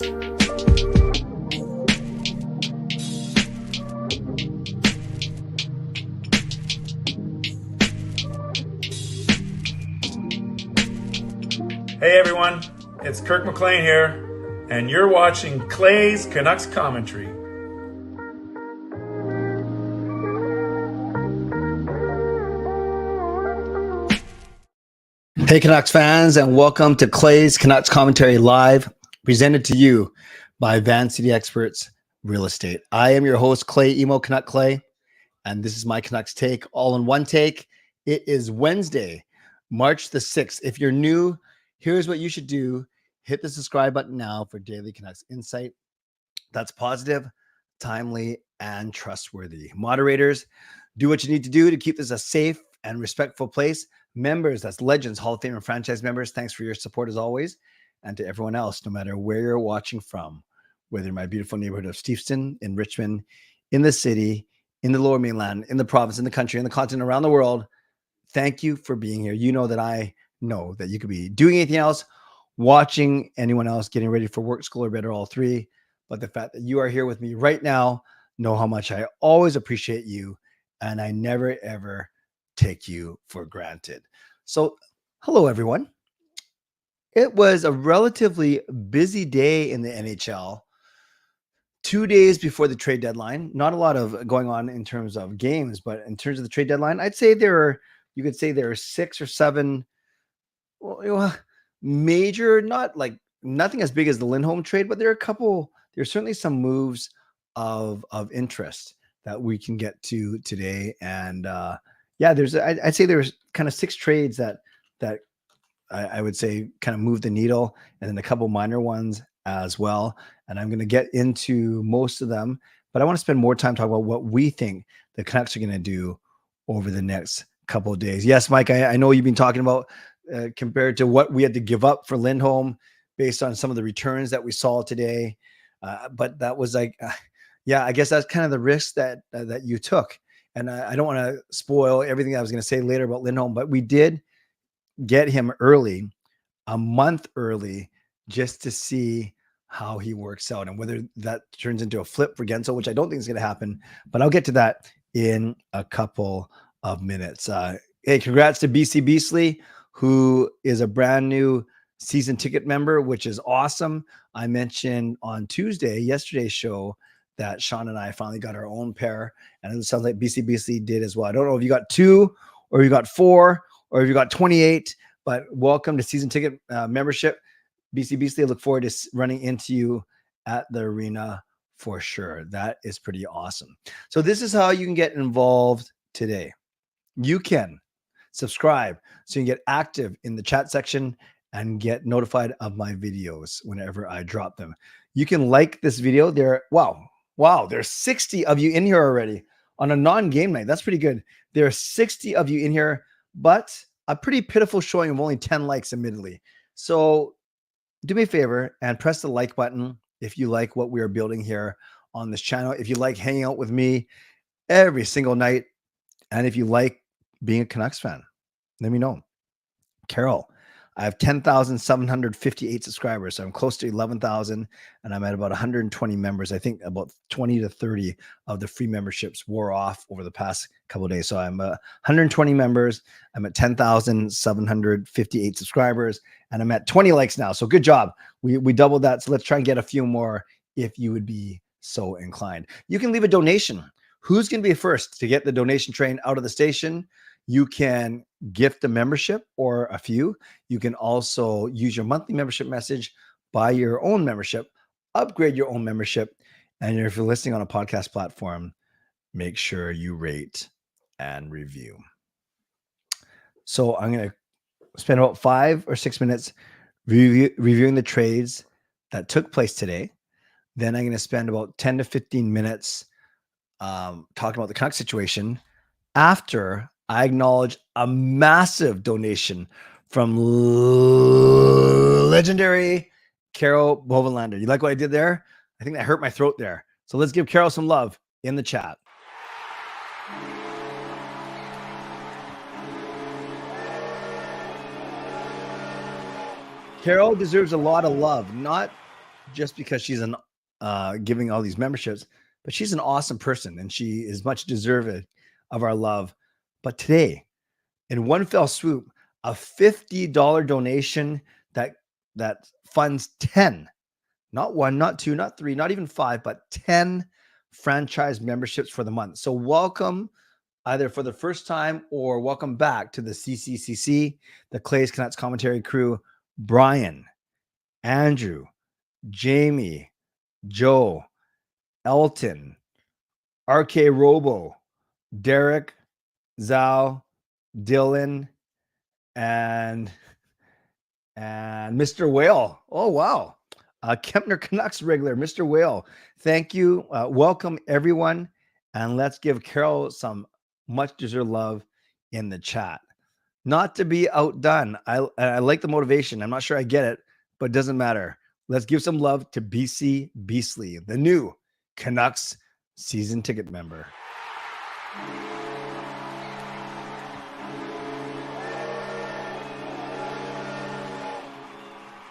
Hey everyone, it's Kirk McLean here, and you're watching Clay's Canucks Commentary. Hey Canucks fans, and welcome to Clay's Canucks Commentary Live, presented to you by Van City Experts Real Estate. I am your host, Canuck Clay, and this is my Canucks take, all in one take. It is Wednesday, March the 6th. If you're new, here's what you should do. Hit the subscribe button now for daily Canucks insight that's positive, timely, and trustworthy. Moderators, do what you need to do to keep this a safe and respectful place. Members, that's legends, Hall of Fame and franchise members, thanks for your support as always. And to everyone else, no matter where you're watching from, whether in my beautiful neighborhood of Steveston, in Richmond, in the city, in the Lower Mainland, in the province, in the country, in the continent, around the world, thank you for being here. You know that I know that you could be doing anything else, watching anyone else, getting ready for work, school, or bed, or all three. But the fact that you are here with me right now, know how much I always appreciate you, and I never, ever take you for granted. So, hello, everyone. It was a relatively busy day in the NHL. 2 days before the trade deadline. Not a lot of going on in terms of games, but in terms of the trade deadline, I'd say you could say there are 6 or 7 major, not like nothing as big as the Lindholm trade, but there's certainly some moves of interest that we can get to today. And I'd say there's kind of 6 trades that I would say kind of move the needle, and then a couple minor ones as well. And I'm going to get into most of them, but I want to spend more time talking about what we think the Canucks are going to do over the next couple of days. Yes, Mike, I know you've been talking about compared to what we had to give up for Lindholm based on some of the returns that we saw today. But that was like, I guess that's kind of the risk that you took. And I don't want to spoil everything I was going to say later about Lindholm, but we did get him early, a month early, just to see how he works out and whether that turns into a flip for Gensel, which I don't think is going to happen. But I'll get to that in a couple of minutes. Hey, congrats to BC Beasley, who is a brand new season ticket member, which is awesome. I mentioned on yesterday's show, that Sean and I finally got our own pair, and it sounds like BC Beasley did as well. I don't know if you got 2 or you got 4 or if you got 28, but welcome to season ticket membership. BC Beasley, I look forward to running into you at the arena for sure. That is pretty awesome. So this is how you can get involved today. You can subscribe so you can get active in the chat section and get notified of my videos whenever I drop them. You can like this video. There's 60 of you in here already on a non-game night. That's pretty good. There are 60 of you in here, but a pretty pitiful showing of only 10 likes, admittedly. So do me a favor and press the like button if you like what we are building here on this channel. If you like hanging out with me every single night, and if you like being a Canucks fan, let me know. Carol, I have 10,758 subscribers, so I'm close to 11,000, and I'm at about 120 members. I think about 20 to 30 of the free memberships wore off over the past couple of days. So I'm 120 members. I'm at 10,758 subscribers, and I'm at 20 likes now. So good job. We doubled that. So let's try and get a few more if you would be so inclined. You can leave a donation. Who's going to be first to get the donation train out of the station? You can gift a membership or a few. You can also use your monthly membership message, buy your own membership, upgrade your own membership. And if you're listening on a podcast platform, make sure you rate and review. So I'm going to spend about 5 or 6 minutes reviewing the trades that took place today. Then I'm going to spend about 10 to 15 minutes talking about the Canucks situation after I acknowledge a massive donation from legendary Carol Bovenlander. You like what I did there? I think that hurt my throat there. So let's give Carol some love in the chat. Carol deserves a lot of love, not just because she's an giving all these memberships, but she's an awesome person and she is much deserving of our love. But today, in one fell swoop, a $50 donation that funds 10, not one, not two, not three, not even five, but 10 franchise memberships for the month. So welcome either for the first time or welcome back to the CCCC, the Clay's Canucks commentary crew, Brian, Andrew, Jamie, Joe, Elton, RK Robo, Derek, Zhao, Dylan, and Mr. Whale. Oh, wow. Kempner Canucks regular, Mr. Whale. Thank you. Welcome, everyone. And let's give Carol some much deserved love in the chat. Not to be outdone. I like the motivation. I'm not sure I get it, but it doesn't matter. Let's give some love to BC Beasley, the new Canucks season ticket member.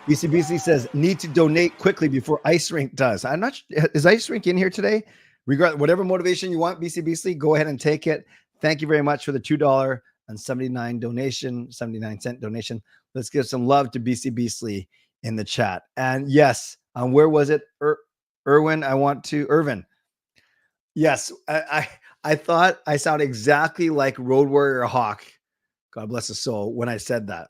BC Beasley says, need to donate quickly before Ice Rink does. I'm not sure. Is Ice Rink in here today? Regardless, whatever motivation you want, BC Beasley, go ahead and take it. Thank you very much for the $2.79 donation, 79-cent donation. Let's give some love to BC Beasley in the chat. And yes, where was it? Irvin. Yes, I thought I sound exactly like Road Warrior Hawk. God bless his soul when I said that.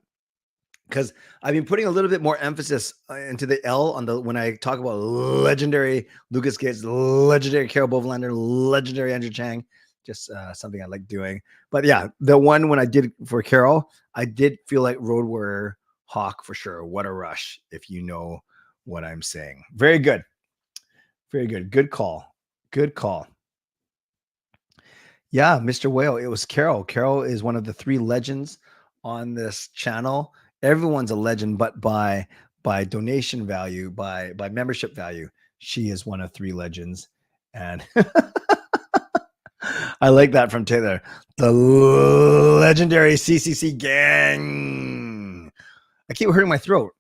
Because I've been putting a little bit more emphasis into the L on the when I talk about legendary Lucas Gates, legendary Carol Bovelander, legendary Andrew Chang, just something I like doing. But yeah, the one when I did for Carol, I did feel like Road Warrior Hawk for sure. What a rush, if you know what I'm saying. Very good. Very good. Good call. Good call. Yeah, Mr. Whale, it was Carol. Carol is one of the 3 legends on this channel. Everyone's a legend, but by donation value, by membership value, she is one of 3 legends. And I like that from Taylor. The legendary CCC gang. I keep hurting my throat.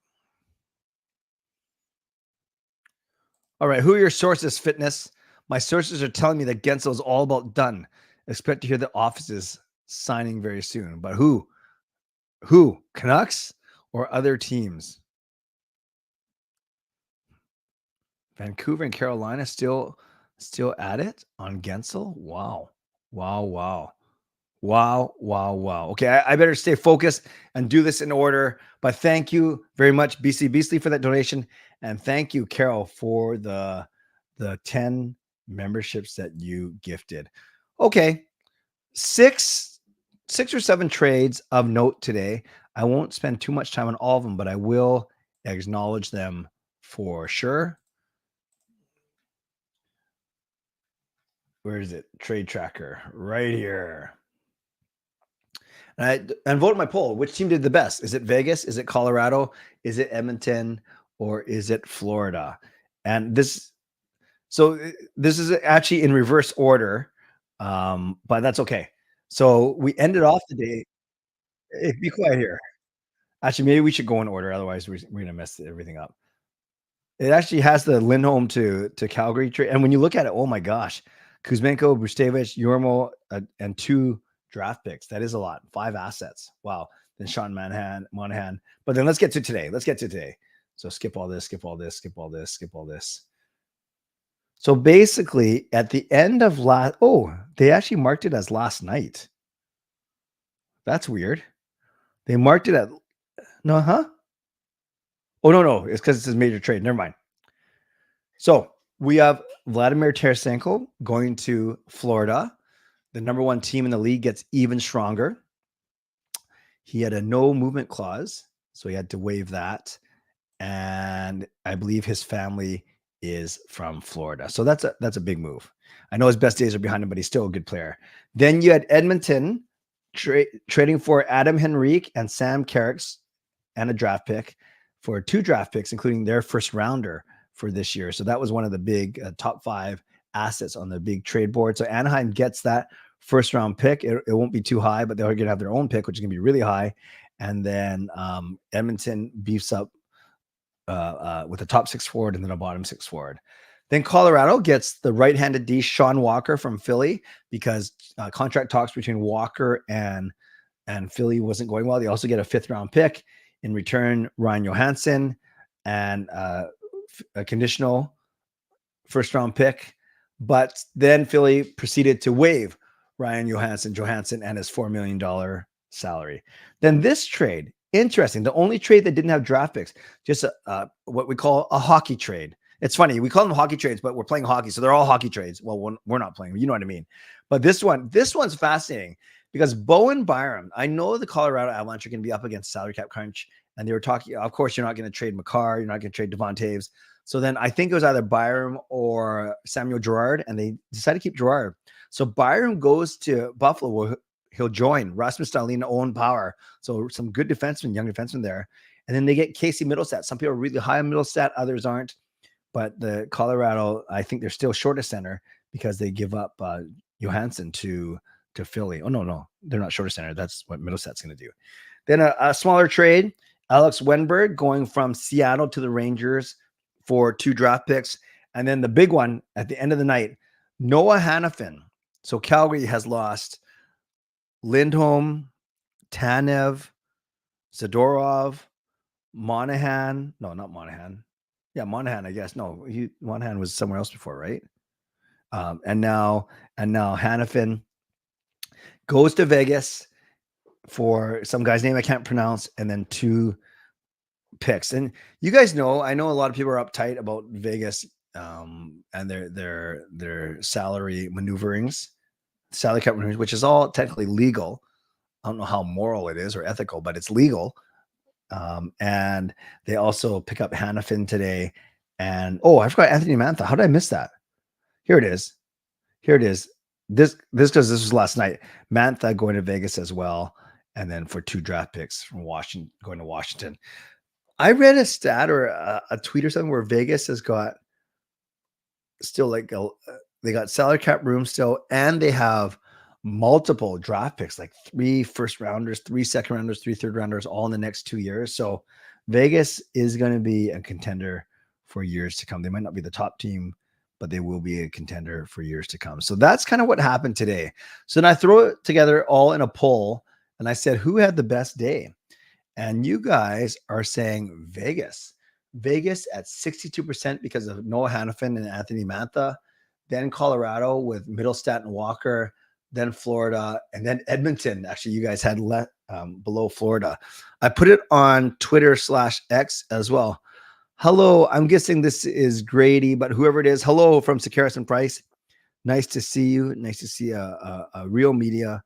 All right, who are your sources, Fitness? My sources are telling me that Gensel is all about done. Expect to hear the offices signing very soon. But who? Canucks or other teams? Vancouver and Carolina still at it on Gensel? Wow. Okay, I better stay focused and do this in order. But thank you very much, BC Beasley, for that donation. And thank you, Carol, for the 10 memberships that you gifted. Okay, 6 or 7 trades of note today. I won't spend too much time on all of them, but I will acknowledge them for sure. Where is it? Trade tracker right here. And vote my poll. Which team did the best? Is it Vegas? Is it Colorado? Is it Edmonton? Or is it Florida? And this is actually in reverse order, but that's okay. So we ended off the day. Hey, be quiet here. Actually, maybe we should go in order. Otherwise, we're going to mess everything up. It actually has the Lindholm to Calgary trade. And when you look at it, oh my gosh, Kuzmenko, Bustevich, Yormo, and 2 draft picks. That is a lot. 5 assets. Wow. Then Sean Monahan. But then let's get to today. So skip all this. So basically, at the end of they actually marked it as last night. That's weird. They marked it at Oh, no. It's because it's a major trade. Never mind. So we have Vladimir Tarasenko going to Florida. The number 1 team in the league gets even stronger. He had a no movement clause, so he had to waive that. And I believe his family is from Florida. So that's a big move. I know his best days are behind him, but he's still a good player. Then you had Edmonton trading for Adam Henrique and Sam Carricks and a draft pick for 2 draft picks, including their first rounder for this year. So that was one of the big top 5 assets on the big trade board. So Anaheim gets that first round pick. It won't be too high, but they're going to have their own pick, which is going to be really high. And then Edmonton beefs up with a top six forward and then a bottom six forward. Then Colorado gets the right-handed D, Sean Walker from Philly, because contract talks between Walker and Philly wasn't going well. They also get a 5th-round pick in return, Ryan Johansson, and a conditional 1st-round pick. But then Philly proceeded to waive Ryan Johansson and his $4 million salary. Then this trade, interesting, the only trade that didn't have draft picks, just what we call a hockey trade. It's funny, we call them hockey trades, but we're playing hockey, so they're all hockey trades. Well, we're not playing, you know what I mean. But this one's fascinating, because Bowen Byram, I know the Colorado Avalanche are going to be up against salary cap crunch, and they were talking, of course, you're not going to trade Makar, you're not going to trade Devon Taves. So then I think it was either Byram or Samuel Girard, and they decided to keep Girard. So Byram goes to Buffalo, where he'll join Rasmus Dahlin, Owen Power. So some good defensemen, young defensemen there. And then they get Casey Middlestat. Some people are really high on Middlestat, others aren't. But the Colorado, I think they're still short of center because they give up Johansson to Philly. Oh, no, they're not short of center. That's what Middlestat's going to do. Then a smaller trade, Alex Wenberg going from Seattle to the Rangers for 2 draft picks. And then the big one at the end of the night, Noah Hannafin. So Calgary has lost Lindholm, Tanev, Zadorov, Monahan. No, not Monahan. Yeah, Monahan, I guess. No, Monahan was somewhere else before, right? And now Hannafin goes to Vegas for some guy's name I can't pronounce, and then 2 picks. And you guys know, I know a lot of people are uptight about Vegas and their salary maneuverings, salary cap maneuverings, which is all technically legal. I don't know how moral it is or ethical, but it's legal. And they also pick up Hannafin today. And I forgot Anthony Mantha. How did I miss that? Here it is. This because this was last night. Mantha going to Vegas as well, and then for 2 draft picks from Washington, going to Washington. I read a stat or a tweet or something where Vegas has got still they got salary cap room still, and they have multiple draft picks, like 3 first-rounders, 3 second-rounders, 3 third-rounders, all in the next 2 years. So Vegas is going to be a contender for years to come. They might not be the top team, but they will be a contender for years to come. So that's kind of what happened today. So then I throw it together all in a poll, and I said, who had the best day? And you guys are saying Vegas. Vegas at 62% because of Noah Hannafin and Anthony Mantha. Then Colorado with Middlestat and Walker. Then Florida, and then Edmonton. Actually, you guys had below Florida. I put it on Twitter/X as well. Hello, I'm guessing this is Grady, but whoever it is, hello from Sakaris and Price. Nice to see you. Nice to see a real media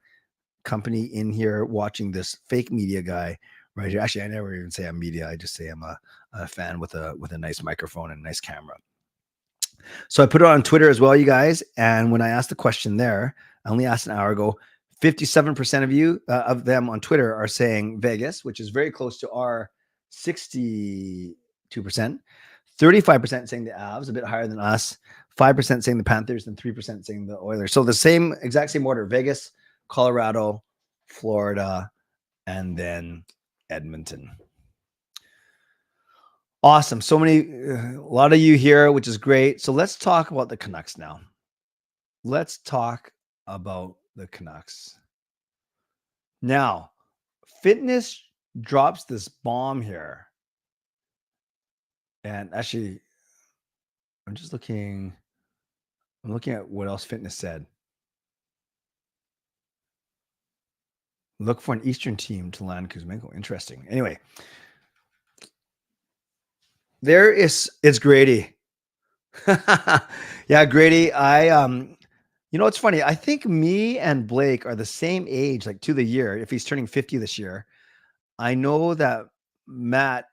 company in here watching this fake media guy right here. Actually, I never even say I'm media. I just say I'm a fan with a nice microphone and a nice camera. So I put it on Twitter as well, you guys. And when I asked the question there, I only asked an hour ago, 57% of you, of them on Twitter are saying Vegas, which is very close to our 62%. 35% saying the Avs, a bit higher than us. 5% saying the Panthers, and 3% saying the Oilers. So the exact same order: Vegas, Colorado, Florida, and then Edmonton. Awesome. So a lot of you here, which is great. So let's talk about the Canucks now. Let's talk about the Canucks. Now, Fitness drops this bomb here. And actually, I'm looking at what else Fitness said. Look for an Eastern team to land Kuzmenko. Interesting. Anyway, it's Grady. Yeah, Grady. It's funny. I think me and Blake are the same age, like to the year, if he's turning 50 this year. I know that Matt,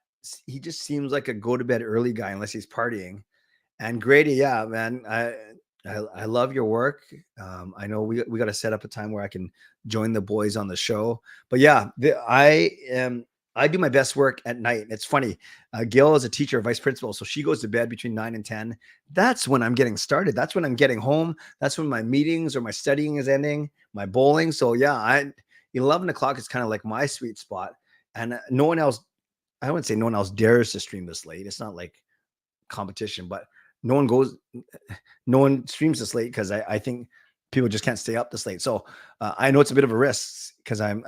he just seems like a go to bed early guy unless he's partying. And Grady, yeah, man, I love your work. I know we got to set up a time where I can join the boys on the show. But yeah, I do my best work at night. It's funny. Gil is a teacher, vice principal, so she goes to bed between 9 and 10. That's when I'm getting started. That's when I'm getting home. That's when my meetings or my studying is ending, my bowling. So yeah, 11 o'clock is kind of like my sweet spot. And no one else I wouldn't say no one else dares to stream this late. It's not like competition, but no one streams this late because I think people just can't stay up this late. So I know it's a bit of a risk because I'm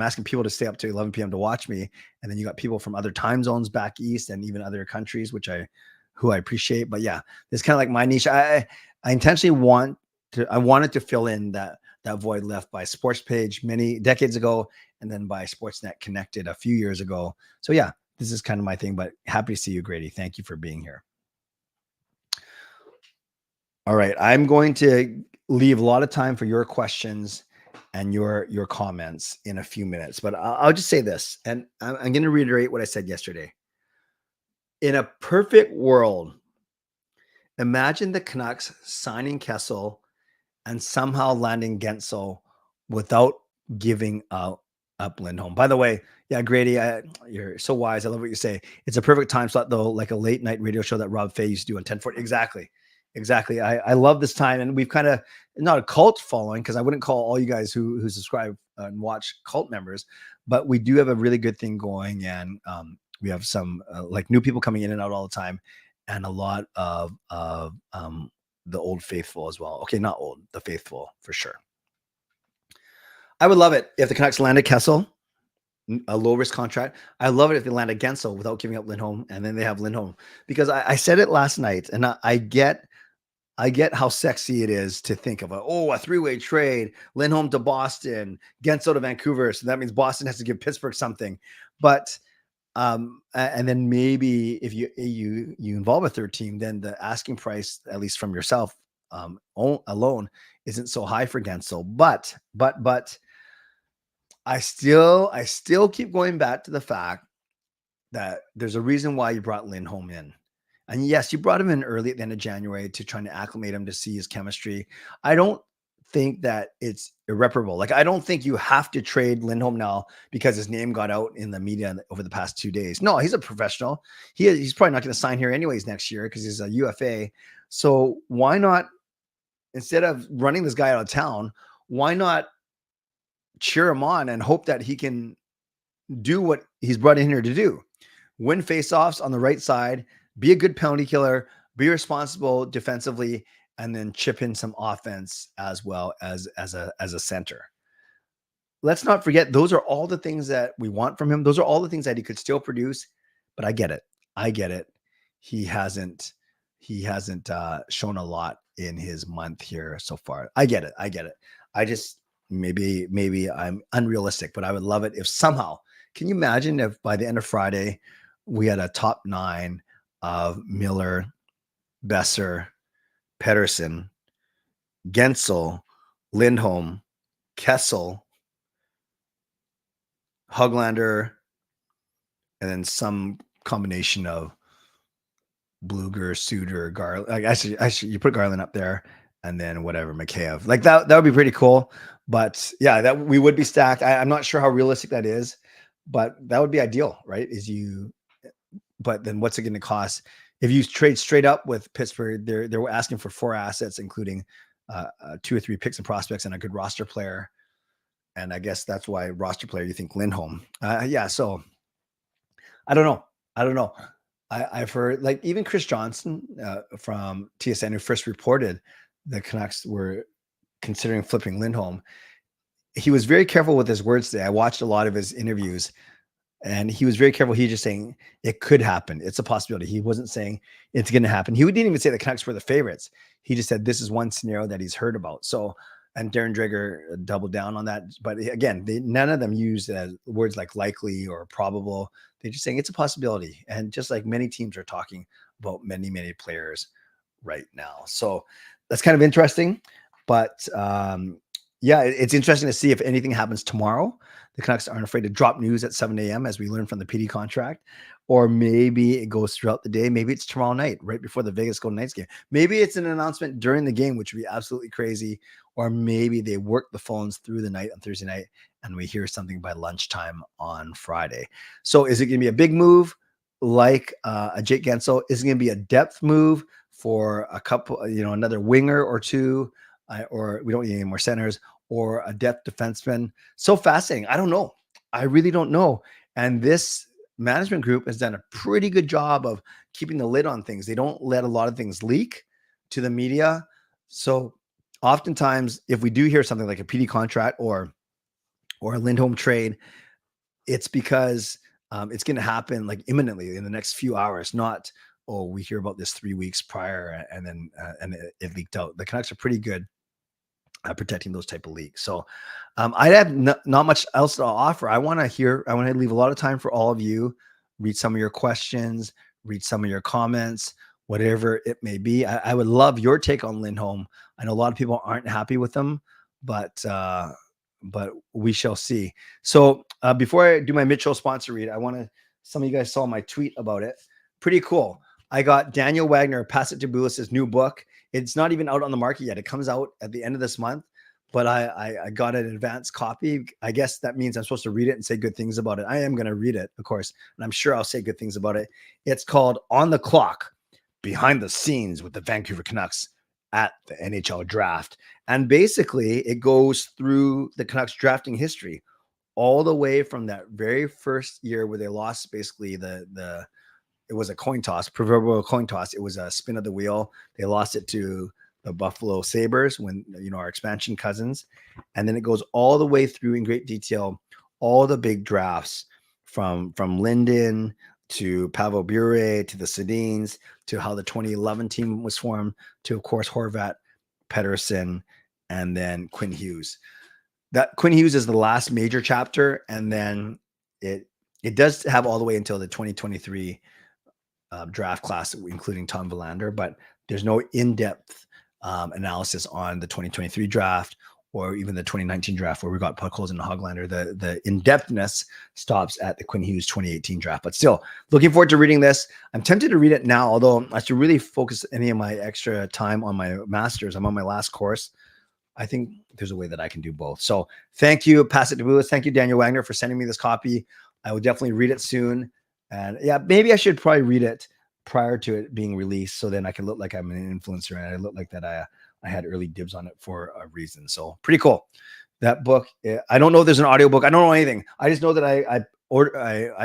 asking people to stay up to 11 p.m. to watch me, and then you got people from other time zones back east and even other countries, who I appreciate. But yeah, it's kind of like my niche. I intentionally wanted to fill in that void left by Sports Page many decades ago, and then by Sportsnet Connected a few years ago. So yeah, this is kind of my thing. But happy to see you, Grady. Thank you for being here. All right, I'm going to leave a lot of time for your questions and your comments in a few minutes, but I'll just say this, and I'm going to reiterate what I said yesterday. In a perfect world, imagine the Canucks signing Kessel and somehow landing Gensel without giving up Lindholm. By the way, yeah, Grady, you're so wise. I love what you say. It's a perfect time slot, though, like a late night radio show that Rob Fay used to do on 1040. Exactly. I love this time, and we've kind of not a cult following, because I wouldn't call all you guys who subscribe and watch cult members, but we do have a really good thing going, and we have some like new people coming in and out all the time, and a lot of the old faithful as well. Okay, not old, the faithful for sure. I would love it if the Canucks landed Kessel, a low risk contract. I love it if they land a Gensel without giving up Lindholm, and then they have Lindholm, because I said it last night, and I get how sexy it is to think of a three-way trade, Lindholm to Boston, Gensel to Vancouver. So that means Boston has to give Pittsburgh something. But and then maybe if you involve a third team, then the asking price, at least from yourself alone, isn't so high for Gensel. But I still keep going back to the fact that there's a reason why you brought Lindholm in. And yes, you brought him in early at the end of January to try to acclimate him to see his chemistry. I don't think that it's irreparable. Like, I don't think you have to trade Lindholm now because his name got out in the media over the past 2 days. No, he's a professional. He's probably not going to sign here anyways next year because he's a UFA. So why not, instead of running this guy out of town, why not cheer him on and hope that he can do what he's brought in here to do? Win faceoffs on the right side, be a good penalty killer, be responsible defensively, and then chip in some offense as well as a center. Let's not forget, those are all the things that we want from him. Those are all the things that he could still produce. But I get it. He hasn't shown a lot in his month here so far. I get it. I just maybe I'm unrealistic, but I would love it if somehow. Can you imagine if by the end of Friday we had a top 9 of Miller, Besser, Pettersson, Gensel, Lindholm, Kessel, Höglander, and then some combination of Bluger, Suter, Garland. Like actually, you put Garland up there, and then whatever, Mikheyev. Like that would be pretty cool. But yeah, that we would be stacked. I'm not sure how realistic that is, but that would be ideal, right? But then what's it going to cost? If you trade straight up with Pittsburgh, they're asking for 4 assets, including 2 or 3 picks and prospects and a good roster player. And I guess that's why roster player, you think Lindholm. Yeah. So I don't know. I've heard, like, even Chris Johnson from TSN, who first reported the Canucks were considering flipping Lindholm. He was very careful with his words today. I watched a lot of his interviews, and he was very careful. He just saying it could happen. It's a possibility. He wasn't saying it's going to happen. He didn't even say the Canucks were the favorites. He just said this is one scenario that he's heard about. So, and Darren Dreger doubled down on that. But again, none of them used words like likely or probable. They're just saying it's a possibility. And just like many teams are talking about many, many players right now. So that's kind of interesting. But yeah, it's interesting to see if anything happens tomorrow. The Canucks aren't afraid to drop news at 7 a.m. as we learned from the PD contract, or maybe it goes throughout the day. Maybe it's tomorrow night, right before the Vegas Golden Knights game. Maybe it's an announcement during the game, which would be absolutely crazy. Or maybe they work the phones through the night on Thursday night and we hear something by lunchtime on Friday. So is it going to be a big move like a Jake Gensel? Is it going to be a depth move for a couple, another winger or two, or we don't need any more centers, or a depth defenseman? So fascinating. I don't know. I really don't know. And this management group has done a pretty good job of keeping the lid on things. They don't let a lot of things leak to the media. So oftentimes, if we do hear something like a PD contract or a Lindholm trade, it's because it's going to happen like imminently in the next few hours, not, oh, we hear about this 3 weeks prior and then it leaked out. The Canucks are pretty good at protecting those type of leaks. So I have not much else to offer. I want to leave a lot of time for all of you, read some of your questions, read some of your comments, whatever it may be. I would love your take on Lindholm. I know a lot of people aren't happy with them, but we shall see. So before I do my Mitchell sponsor read, some of you guys saw my tweet about it. Pretty cool. I got Daniel Wagner, Pass It to Bulis' new book. It's not even out on the market yet. It comes out at the end of this month, but I got an advanced copy. I guess that means I'm supposed to read it and say good things about it. I am going to read it, of course, and I'm sure I'll say good things about it. It's called On the Clock, Behind the Scenes with the Vancouver Canucks at the NHL Draft. And basically, it goes through the Canucks drafting history all the way from that very first year where they lost basically it was a coin toss, proverbial coin toss. It was a spin of the wheel. They lost it to the Buffalo Sabres when, our expansion cousins. And then it goes all the way through in great detail, all the big drafts from Linden to Pavel Bure to the Sedins to how the 2011 team was formed to, of course, Horvat, Pettersson, and then Quinn Hughes. That Quinn Hughes is the last major chapter. And then it does have all the way until the 2023 draft class, including Tom Verlander, but there's no in-depth analysis on the 2023 draft or even the 2019 draft where we got Puckholz and Hoglander. The in-depthness stops at the Quinn Hughes 2018 draft. But still, looking forward to reading this. I'm tempted to read it now, although I should really focus any of my extra time on my master's. I'm on my last course. I think there's a way that I can do both. So thank you, Pass It to Bulis. Thank you, Daniel Wagner, for sending me this copy. I will definitely read it soon. And yeah, maybe I should probably read it prior to it being released, so then I can look like I'm an influencer and I look like that I had early dibs on it for a reason. So pretty cool. That book, I don't know if there's an audiobook. I don't know anything. I just know that I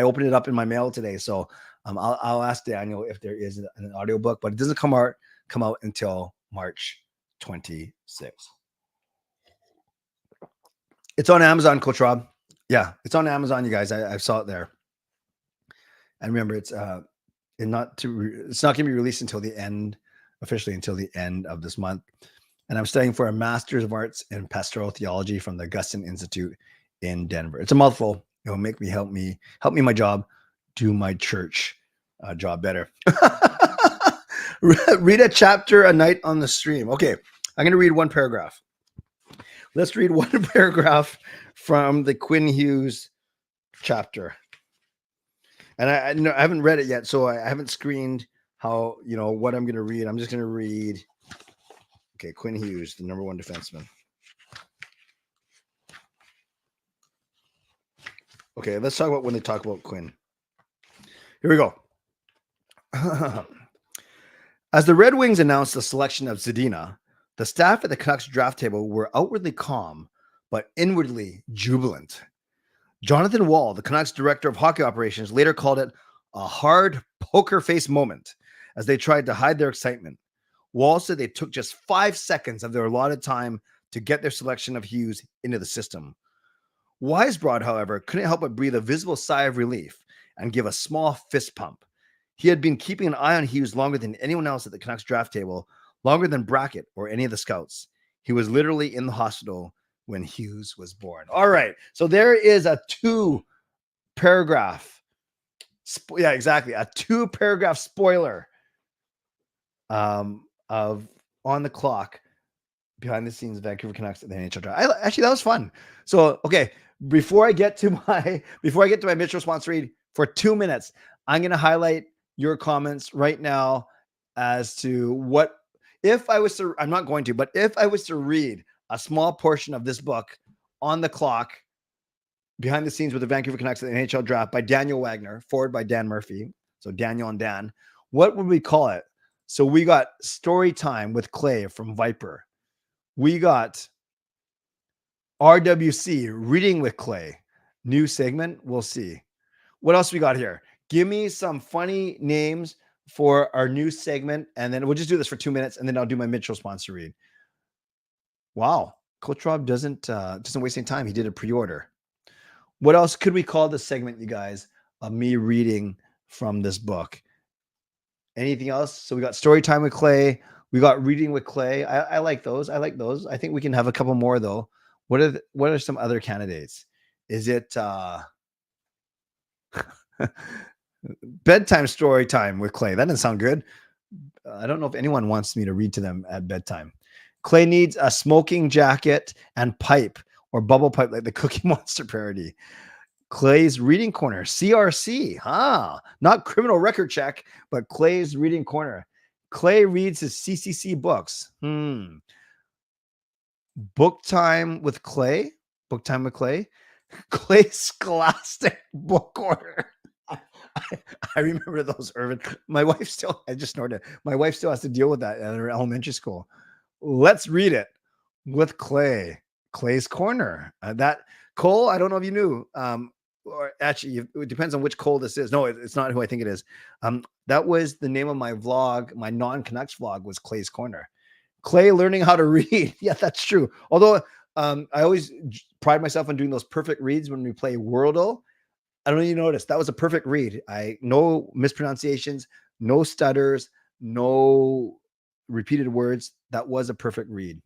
opened it up in my mail today. So I'll ask Daniel if there is an audiobook, but it doesn't come out until March 26th. It's on Amazon, Coach Rob. Yeah, it's on Amazon, you guys. I saw it there. And remember, it's not going to be released officially until the end of this month. And I'm studying for a Master's of Arts in Pastoral Theology from the Augustine Institute in Denver. It's a mouthful. It will help me my job, do my church job better. Read a chapter a night on the stream. Okay, I'm going to read one paragraph. Let's read one paragraph from the Quinn Hughes chapter. And I haven't read it yet, so I haven't screened how, what I'm going to read. I'm just going to read. Okay, Quinn Hughes, the number one defenseman. Okay, let's talk about when they talk about Quinn. Here we go. As the Red Wings announced the selection of Zadina, the staff at the Canucks draft table were outwardly calm, but inwardly jubilant. Jonathan Wall, the Canucks director of hockey operations, later called it a hard poker face moment as they tried to hide their excitement. Wall said they took just 5 seconds of their allotted time to get their selection of Hughes into the system. Weisbrod, however, couldn't help but breathe a visible sigh of relief and give a small fist pump. He had been keeping an eye on Hughes longer than anyone else at the Canucks draft table, longer than Brackett or any of the scouts. He was literally in the hospital when Hughes was born. All right. So there is a 2-paragraph. Yeah, exactly. A 2-paragraph spoiler of On the Clock, behind the scenes of Vancouver Canucks at the NHL draft. Actually, that was fun. So, okay. Before I get to my Mitchell response read for 2 minutes, I'm going to highlight your comments right now as to what, if I was to, I'm not going to, but if I was to read a small portion of this book, On the Clock, Behind the Scenes with the Vancouver Canucks at the NHL Draft by Daniel Wagner, forward by Dan Murphy. So Daniel and Dan, what would we call it? So we got Story Time with Clay from Viper. We got RWC, Reading with Clay. New segment, we'll see. What else we got here? Give me some funny names for our new segment, and then we'll just do this for 2 minutes, and then I'll do my Mitchell sponsor read. Wow, Coach Rob doesn't waste any time. He did a pre-order. What else could we call this segment, you guys, of me reading from this book? Anything else? So we got story time with Clay. We got reading with Clay. I like those. I like those. I think we can have a couple more though. What are some other candidates? Is it bedtime story time with Clay? That doesn't sound good. I don't know if anyone wants me to read to them at bedtime. Clay needs a smoking jacket and pipe or bubble pipe like the Cookie Monster parody. Clay's reading corner, CRC, not criminal record check, but Clay's reading corner. Clay reads his CCC books. Book time with Clay. Book time with Clay. Clay Scholastic book order. I remember those, Irvin. My wife still, I just snorted. My wife still has to deal with that at her elementary school. Let's read it with Clay. Clay's corner. That Cole, I don't know if you knew. Or actually, it depends on which Cole this is. No, it's not who I think it is. That was the name of my vlog. My non-Canucks vlog was Clay's Corner. Clay learning how to read. Yeah, that's true. Although I always pride myself on doing those perfect reads when we play Wordle. I don't know if you noticed. That was a perfect read. No mispronunciations, no stutters, no repeated words. That was a perfect read.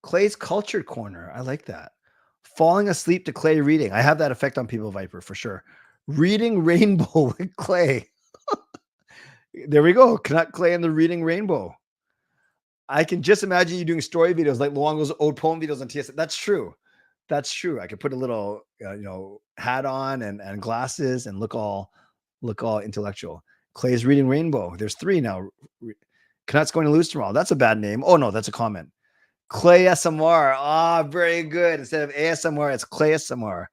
Clay's cultured corner. I like that. Falling asleep to Clay reading. I have that effect on people, Viper, for sure. Reading Rainbow with Clay. There we go. Canuck Clay and the Reading Rainbow. I can just imagine you doing story videos like Luongo's old poem videos on TSN. That's true. That's true. I could put a little, hat on and glasses and look all intellectual. Clay's Reading Rainbow. There's 3 now. Canucks going to lose tomorrow. That's a bad name. Oh no, that's a comment. Clay SMR. Very good. Instead of ASMR, it's Clay SMR.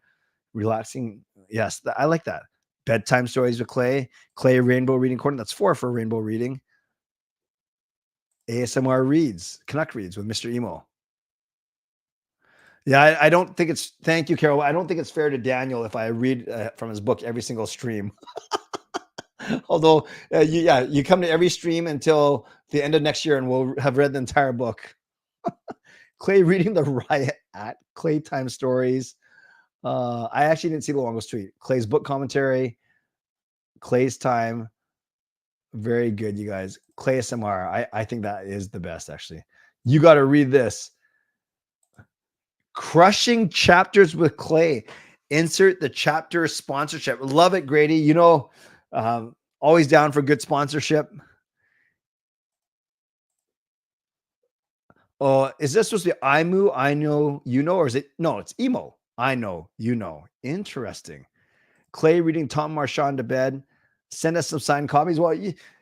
Relaxing. Yes, I like that. Bedtime stories with Clay. Clay Rainbow Reading Corner. That's 4 for Rainbow Reading. ASMR reads. Canuck reads with Mr. Emo. Yeah, I don't think it's. Thank you, Carol. I don't think it's fair to Daniel if I read from his book every single stream. Although, you come to every stream until the end of next year, and we'll have read the entire book. Clay reading the riot at Clay Time Stories. I actually didn't see the longest tweet. Clay's book commentary. Clay's time. Very good, you guys. Clay SMR. I think that is the best, actually. You got to read this. Crushing chapters with Clay. Insert the chapter sponsorship. Love it, Grady. Always down for good sponsorship. Is this supposed to be IMU? I know, or is it? No, it's emo. I know, Interesting. Clay reading Tom Marchand to bed. Send us some signed copies. Well,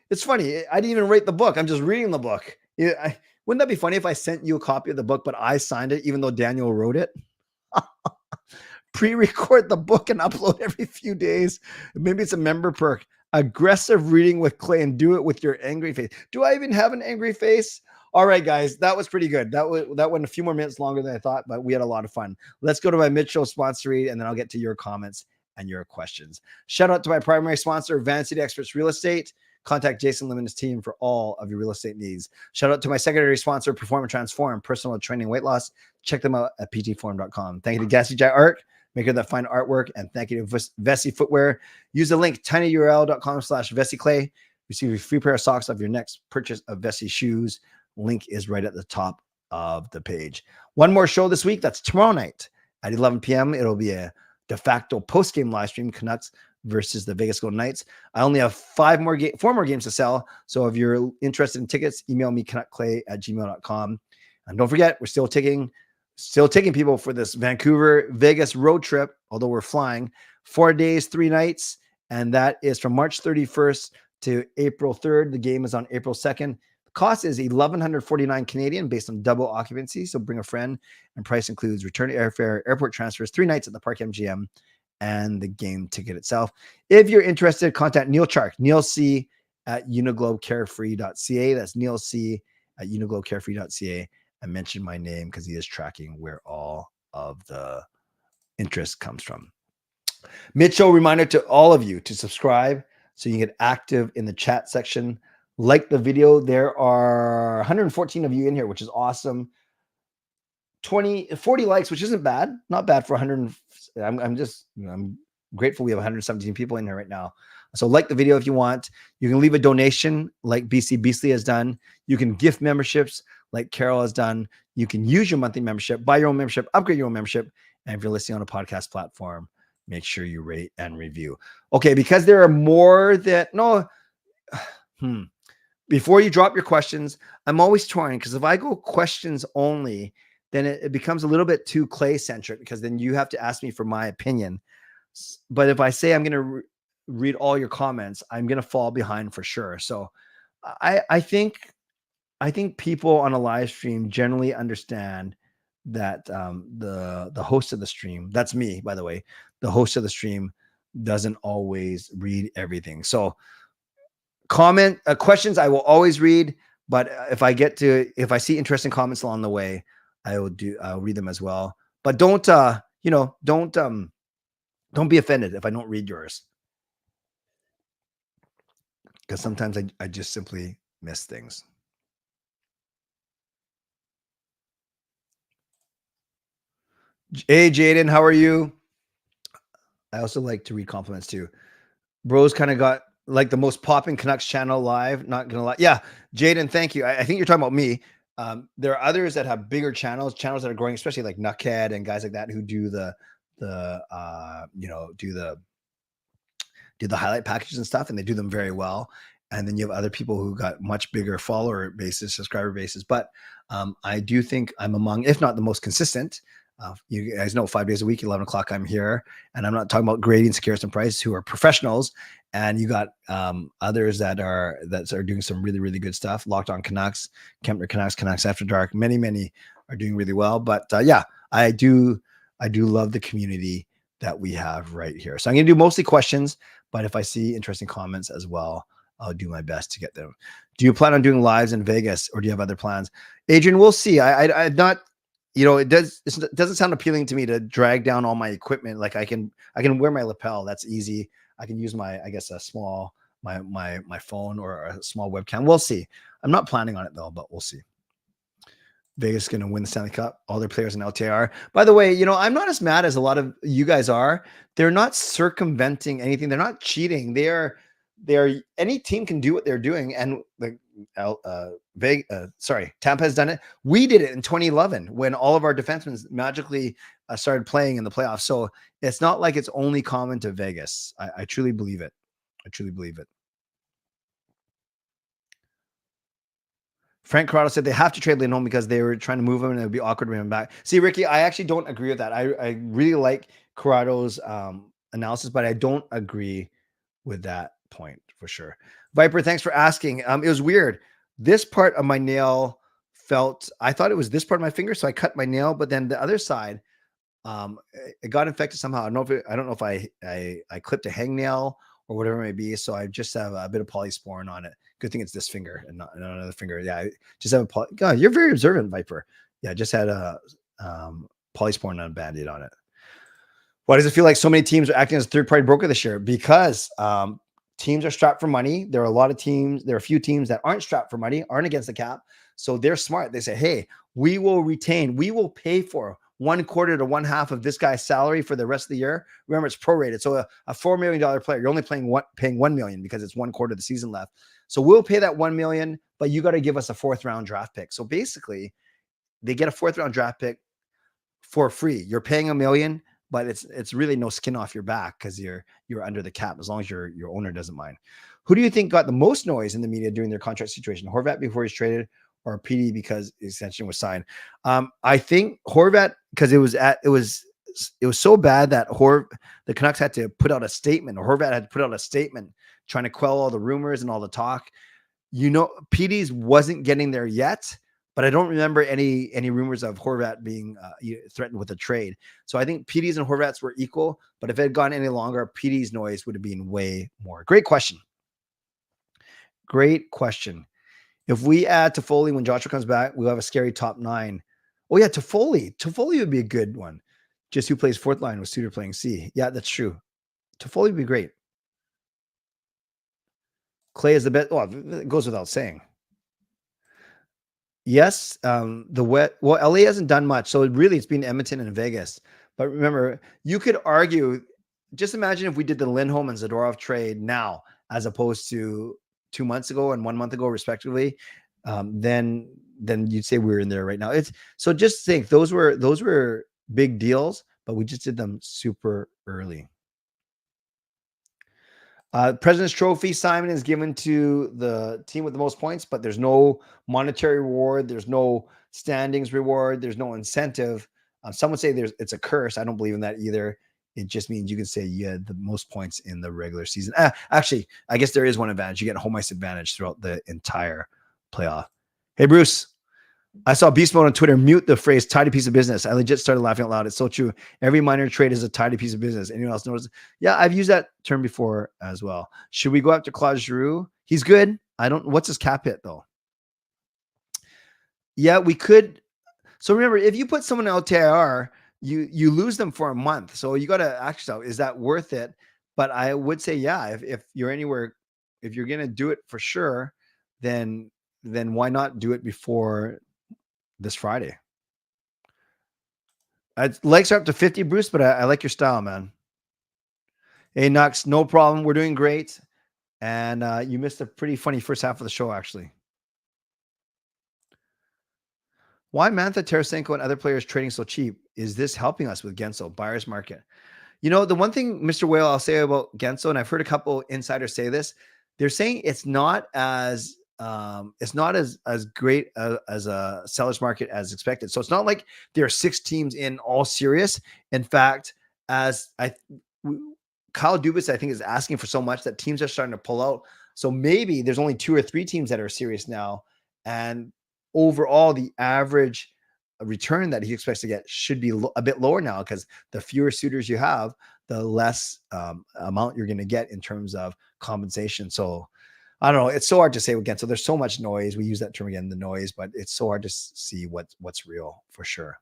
it's funny. I didn't even write the book. I'm just reading the book. Wouldn't that be funny if I sent you a copy of the book, but I signed it, even though Daniel wrote it? Pre-record the book and upload every few days. Maybe it's a member perk. Aggressive reading with Clay and do it with your angry face. Do I even have an angry face? All right, guys, that was pretty good. That went a few more minutes longer than I thought, but we had a lot of fun. Let's go to my Mitchell sponsor read, and then I'll get to your comments and your questions. Shout out to my primary sponsor, Van City Experts Real Estate. Contact Jason Lim and his team for all of your real estate needs. Shout out to my secondary sponsor, Perform and Transform, personal training, weight loss. Check them out at ptform.com. Thank you to Gassy Jai Art, maker of that fine artwork, and thank you to Vessi Footwear. Use the link tinyurl.com/VessiClay. Receive a free pair of socks off your next purchase of Vessi shoes. Link is right at the top of the page. One more show this week. That's tomorrow night at 11 p.m. It'll be a de facto post-game live stream, Canucks versus the Vegas Golden Knights. I only have 4 more games to sell. So if you're interested in tickets, email me canuckclay@gmail.com. And don't forget, we're still taking people for this Vancouver Vegas road trip, although we're flying 4 days, 3 nights. And that is from March 31st to April 3rd. The game is on April 2nd. The cost is $1,149 Canadian based on double occupancy. So bring a friend, and price includes return airfare, airport transfers, 3 nights at the Park MGM, and the game ticket itself. If you're interested, contact Neal Chark, Neal C at uniglobecarefree.ca. That's Neal C at uniglobecarefree.ca. And mention my name because he is tracking where all of the interest comes from. Mitchell, reminder to all of you to subscribe so you can get active in the chat section. Like the video. There are 114 of you in here, which is awesome. 40 likes, which isn't bad. Not bad for 100. I'm grateful we have 117 people in here right now. So like the video if you want. You can leave a donation like BC Beastly has done. You can gift memberships like Carol has done. You can use your monthly membership, buy your own membership, upgrade your own membership. And if you're listening on a podcast platform, make sure you rate and review. Okay, because there are more that before you drop your questions, I'm always torn because if I go questions only, then it becomes a little bit too Clay centric because then you have to ask me for my opinion. But if I say I'm going to read all your comments, I'm going to fall behind for sure. So I think people on a live stream generally understand that the host of the stream, that's me, by the way, the host of the stream doesn't always read everything. So questions I will always read, but if I see interesting comments along the way, I'll read them as well. But don't be offended if I don't read yours, because sometimes I just simply miss things. Hey, Jaden, how are you? I also like to read compliments too. Bros kind of got like the most popping Canucks channel live. Not gonna lie. Yeah, Jaden, thank you. I think you're talking about me. There are others that have bigger channels that are growing, especially like Nuckhead and guys like that who do the highlight packages and stuff, and they do them very well. And then you have other people who got much bigger follower bases, subscriber bases. But I do think I'm among, if not the most consistent. You guys know 5 days a week, 11 o'clock, I'm here. And I'm not talking about Grady and Securis and Price, who are professionals. And you got others that are doing some really, really good stuff. Locked On Canucks, Kempner Canucks, Canucks After Dark. Many are doing really well. But yeah, I do love the community that we have right here. So I'm going to do mostly questions, but if I see interesting comments as well, I'll do my best to get them. Do you plan on doing lives in Vegas, or do you have other plans? Adrian, we'll see. I'm not, it doesn't sound appealing to me to drag down all my equipment. Like I can wear my lapel. That's easy. I can use my phone or a small webcam. We'll see. I'm not planning on it though, but we'll see. Vegas is going to win the Stanley Cup. All their players in LTR. By the way, I'm not as mad as a lot of you guys are. They're not circumventing anything. They're not cheating. They are. Any team can do what they're doing, and Tampa has done it. We did it in 2011 when all of our defensemen magically started playing in the playoffs. So it's not like it's only common to Vegas. I truly believe it. Frank Corrado said they have to trade Lindholm because they were trying to move him and it would be awkward to bring him back. See, Ricky, I actually don't agree with that. I really like Corrado's analysis, but I don't agree with that point for sure. Viper, thanks for asking. It was weird. This part of my nail I thought it was this part of my finger, so I cut my nail, but then the other side, it got infected somehow. I don't know if I clipped a hangnail or whatever it may be. So I just have a bit of polysporin on it. Good thing it's this finger and not another finger. Yeah, I just have God, you're very observant, Viper. Yeah, I just had a polysporin on a Band-Aid on it. Why does it feel like so many teams are acting as a third-party broker this year? Because teams are strapped for money. There are a few teams that aren't strapped for money, aren't against the cap. So they're smart. They say, hey, we will pay for 1/4 to 1/2 of this guy's salary for the rest of the year. Remember, it's prorated. So a $4 million player, you're only paying $1 million because it's 1/4 of the season left. So we'll pay that $1 million, but you got to give us a 4th round draft pick. So basically, they get a 4th round draft pick for free. You're paying $1 million, but it's really no skin off your back because you're under the cap as long as your owner doesn't mind. Who do you think got the most noise in the media during their contract situation? Horvat before he's traded, or PD because his extension was signed? I think Horvat, because it was so bad that the Canucks had to put out a statement, or Horvat had to put out a statement trying to quell all the rumors and all the talk. PD's wasn't getting there yet, but I don't remember any rumors of Horvat being threatened with a trade. So I think PD's and Horvat's were equal, but if it had gone any longer, PD's noise would have been way more. Great question. If we add Toffoli when Joshua comes back, we'll have a scary top 9. Oh yeah, Toffoli would be a good one. Just who plays 4th line with Suter playing C. Yeah, that's true. Toffoli would be great. Clay is the best. Well, it goes without saying. Yes, the wet. Well, LA hasn't done much, so really it's been Edmonton and Vegas. But remember, you could argue. Just imagine if we did the Lindholm and Zadorov trade now, as opposed to 2 months ago and 1 month ago, respectively. Then you'd say we're in there right now. It's so just think those were big deals, but we just did them super early. President's Trophy, Simon, is given to the team with the most points, but there's no monetary reward. There's no standings reward. There's no incentive. Some would say it's a curse. I don't believe in that either. It just means you can say you had the most points in the regular season. Actually, I guess there is one advantage. You get home ice advantage throughout the entire playoff. Hey, Bruce. I saw Beast Mode on Twitter mute the phrase tidy piece of business. I legit started laughing out loud. It's so true. Every minor trade is a tidy piece of business. Anyone else notice? Yeah, I've used that term before as well. Should we go after Claude Giroux? He's good. What's his cap hit though? Yeah, we could. So remember, if you put someone out TIR, you lose them for a month. So you got to ask yourself, is that worth it? But I would say, yeah, if you're anywhere, if you're going to do it for sure, then why not do it before this Friday? Likes are up to 50, Bruce, but I like your style, man. Hey, Nux, no problem. We're doing great. And you missed a pretty funny first half of the show, actually. Why Mantha, Tarasenko, and other players trading so cheap? Is this helping us with Gensel, buyer's market? You know, the one thing, Mr. Whale, I'll say about Gensel, and I've heard a couple insiders say this, they're saying it's not as great as a seller's market as expected. So it's not like there are 6 teams in all serious. In fact, Kyle Dubas, I think, is asking for so much that teams are starting to pull out. So maybe there's only 2 or 3 teams that are serious now. And overall, the average return that he expects to get should be a bit lower now, because the fewer suitors you have, the less amount you're going to get in terms of compensation. So I don't know. It's so hard to say again. So there's so much noise. We use that term again, the noise, but it's so hard to see what's real for sure.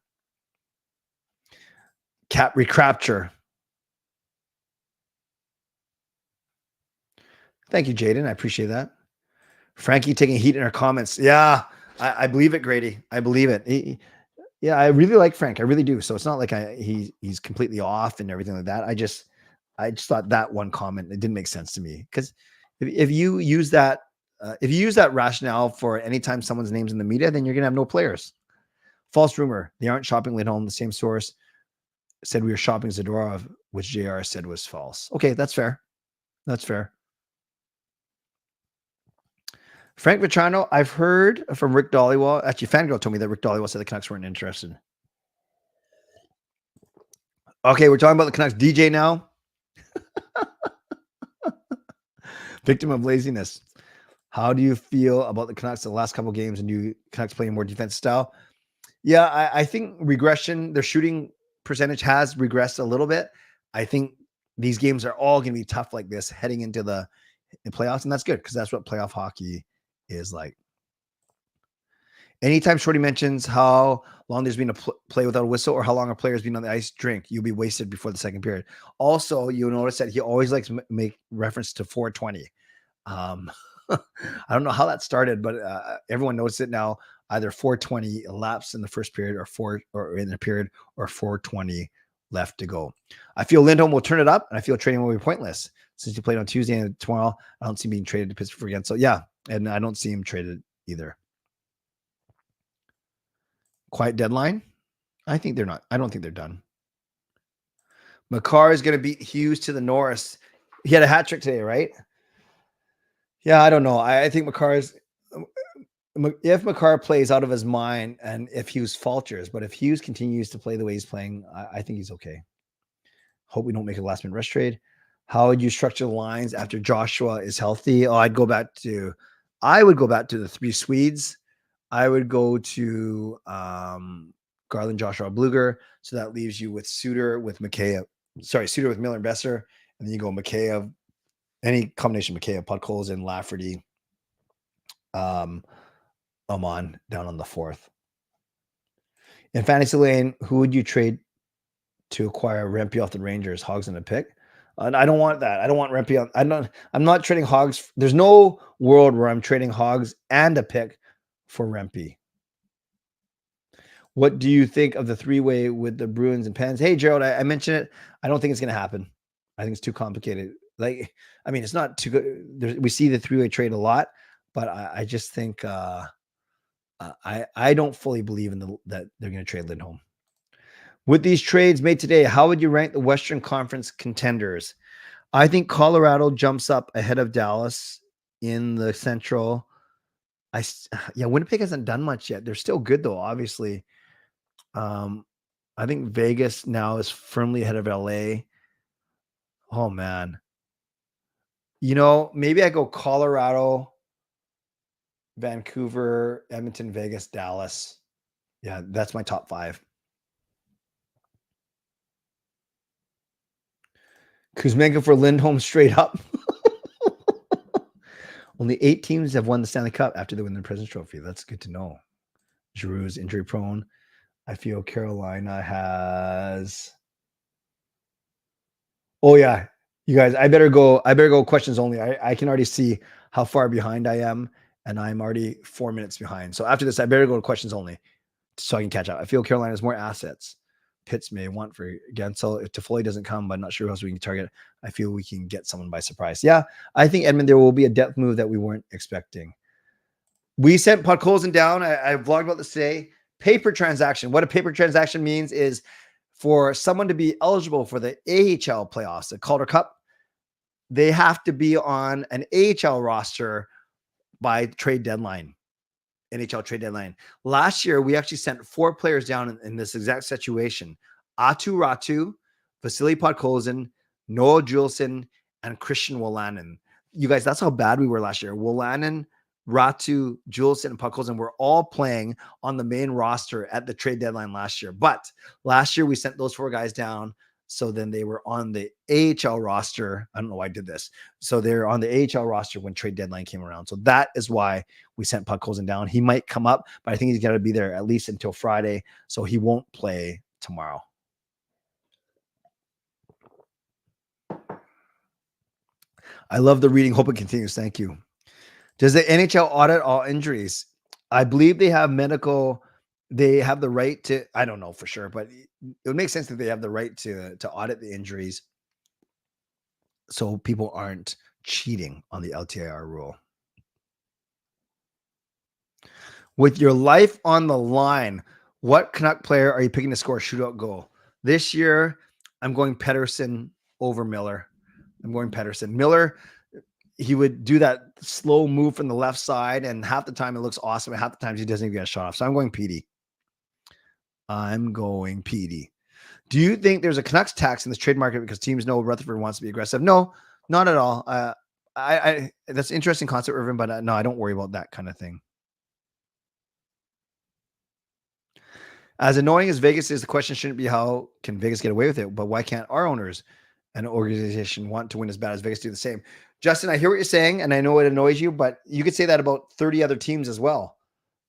Cap recapture. Thank you, Jaden. I appreciate that. Frankie taking heat in our comments. Yeah, I believe it, Grady. I believe it. Yeah, I really like Frank. I really do. So it's not like he's completely off and everything like that. I just thought that one comment, it didn't make sense to me, because if you use that rationale for anytime someone's name's in the media, then you're gonna have no players. False rumor. They aren't shopping Lindholm. The same source said we were shopping Zadorov, which JR said was false. Okay, that's fair. That's fair. Frank Vitrano, I've heard from Rick Dollywall. Actually, Fangirl told me that Rick Dollywall said the Canucks weren't interested. Okay, we're talking about the Canucks. DJ now. Victim of laziness. How do you feel about the Canucks the last couple of games, and do Canucks playing more defensive style? Yeah, I think regression, their shooting percentage has regressed a little bit. I think these games are all going to be tough like this heading into the playoffs, and that's good, because that's what playoff hockey is like. Anytime Shorty mentions how long there's been a play without a whistle, or how long a player's been on the ice, drink, you'll be wasted before the second period. Also, you'll notice that he always likes to make reference to 420. I don't know how that started, but everyone knows it now. Either 420 elapsed in the first period, or in the period, or 420 left to go. I feel Lindholm will turn it up, and I feel trading will be pointless. Since he played on Tuesday and tomorrow, I don't see him being traded to Pittsburgh again. So yeah, and I don't see him traded either. Quiet deadline. I think they're not. I don't think they're done. Makar is going to beat Hughes to the Norris. He had a hat trick today, right? Yeah, I don't know. I think if Makar plays out of his mind, and if Hughes falters, but if Hughes continues to play the way he's playing, I think he's okay. Hope we don't make a last minute rush trade. How would you structure the lines after Joshua is healthy? I would go back to the 3 Swedes. I would go to Garland, Joshua, Bluger. So that leaves you with Suter with Mikheyev. Sorry, Suter with Miller and Besser. And then you go Mikheyev, any combination of Mikheyev, Podkolzin, and Lafferty, Amon down on the 4th. In fantasy lane, who would you trade to acquire Rempe off the Rangers? Hogs and a pick? And I don't want that. I don't want Rempe on. I'm not trading Hogs. There's no world where I'm trading Hogs and a pick for Rempe. What do you think of the three-way with the Bruins and Pens? Hey, Gerald, I mentioned it. I don't think it's going to happen. I think it's too complicated. Like, I mean, it's not too good. We see the three-way trade a lot, but I just think I don't fully believe in that they're going to trade Lindholm. With these trades made today, how would you rank the Western Conference contenders? I think Colorado jumps up ahead of Dallas in the Central. Winnipeg hasn't done much yet. They're still good though, obviously. I think Vegas now is firmly ahead of LA. Oh man. Maybe I go Colorado, Vancouver, Edmonton, Vegas, Dallas. Yeah, that's my top 5. Kuzmenko for Lindholm straight up. Only 8 teams have won the Stanley Cup after they win the President's Trophy. That's good to know. Giroux's injury prone. I feel Carolina has. Oh yeah, you guys. I better go questions only. I can already see how far behind I am, and I'm already 4 minutes behind. So after this, I better go to questions only so I can catch up. I feel Carolina has more assets. Pitts may want for Gensel. If Toffoli doesn't come, but I'm not sure who else we can target. I feel we can get someone by surprise. Yeah, I think Edmund, there will be a depth move that we weren't expecting. We sent Podkolzin down. I vlogged about this today. Paper transaction. What a paper transaction means is for someone to be eligible for the AHL playoffs, the Calder Cup, they have to be on an AHL roster by trade deadline. NHL trade deadline. Last year, we actually sent 4 players down in this exact situation. Atu Ratu, Vasily Podkolzin, Noah Juleson, and Christian Wolanin. You guys, that's how bad we were last year. Wolanin, Ratu, Juleson, and Podkolzin were all playing on the main roster at the trade deadline last year. But last year, we sent those 4 guys down. So then they were on the AHL roster. I don't know why I did this. So they're on the AHL roster when trade deadline came around. So that is why we sent Podkolzin down. He might come up, but I think he's got to be there at least until Friday. So he won't play tomorrow. I love the reading. Hope it continues. Thank you. Does the NHL audit all injuries? I believe they have medical. They have the right to, I don't know for sure, but it would make sense that they have the right to audit the injuries so people aren't cheating on the LTIR rule. With your life on the line, what Canuck player are you picking to score a shootout goal? This year, I'm going Pettersson over Miller. I'm going Pettersson. Miller, he would do that slow move from the left side, and half the time it looks awesome, and half the times he doesn't even get a shot off. So I'm going Petey. Do you think there's a Canucks tax in this trade market because teams know Rutherford wants to be aggressive? No, not at all. That's an interesting concept, Irvin, but no, I don't worry about that kind of thing. As annoying as Vegas is, the question shouldn't be how can Vegas get away with it, but why can't our owners and organization want to win as bad as Vegas do the same? Justin, I hear what you're saying, and I know it annoys you, but you could say that about 30 other teams as well,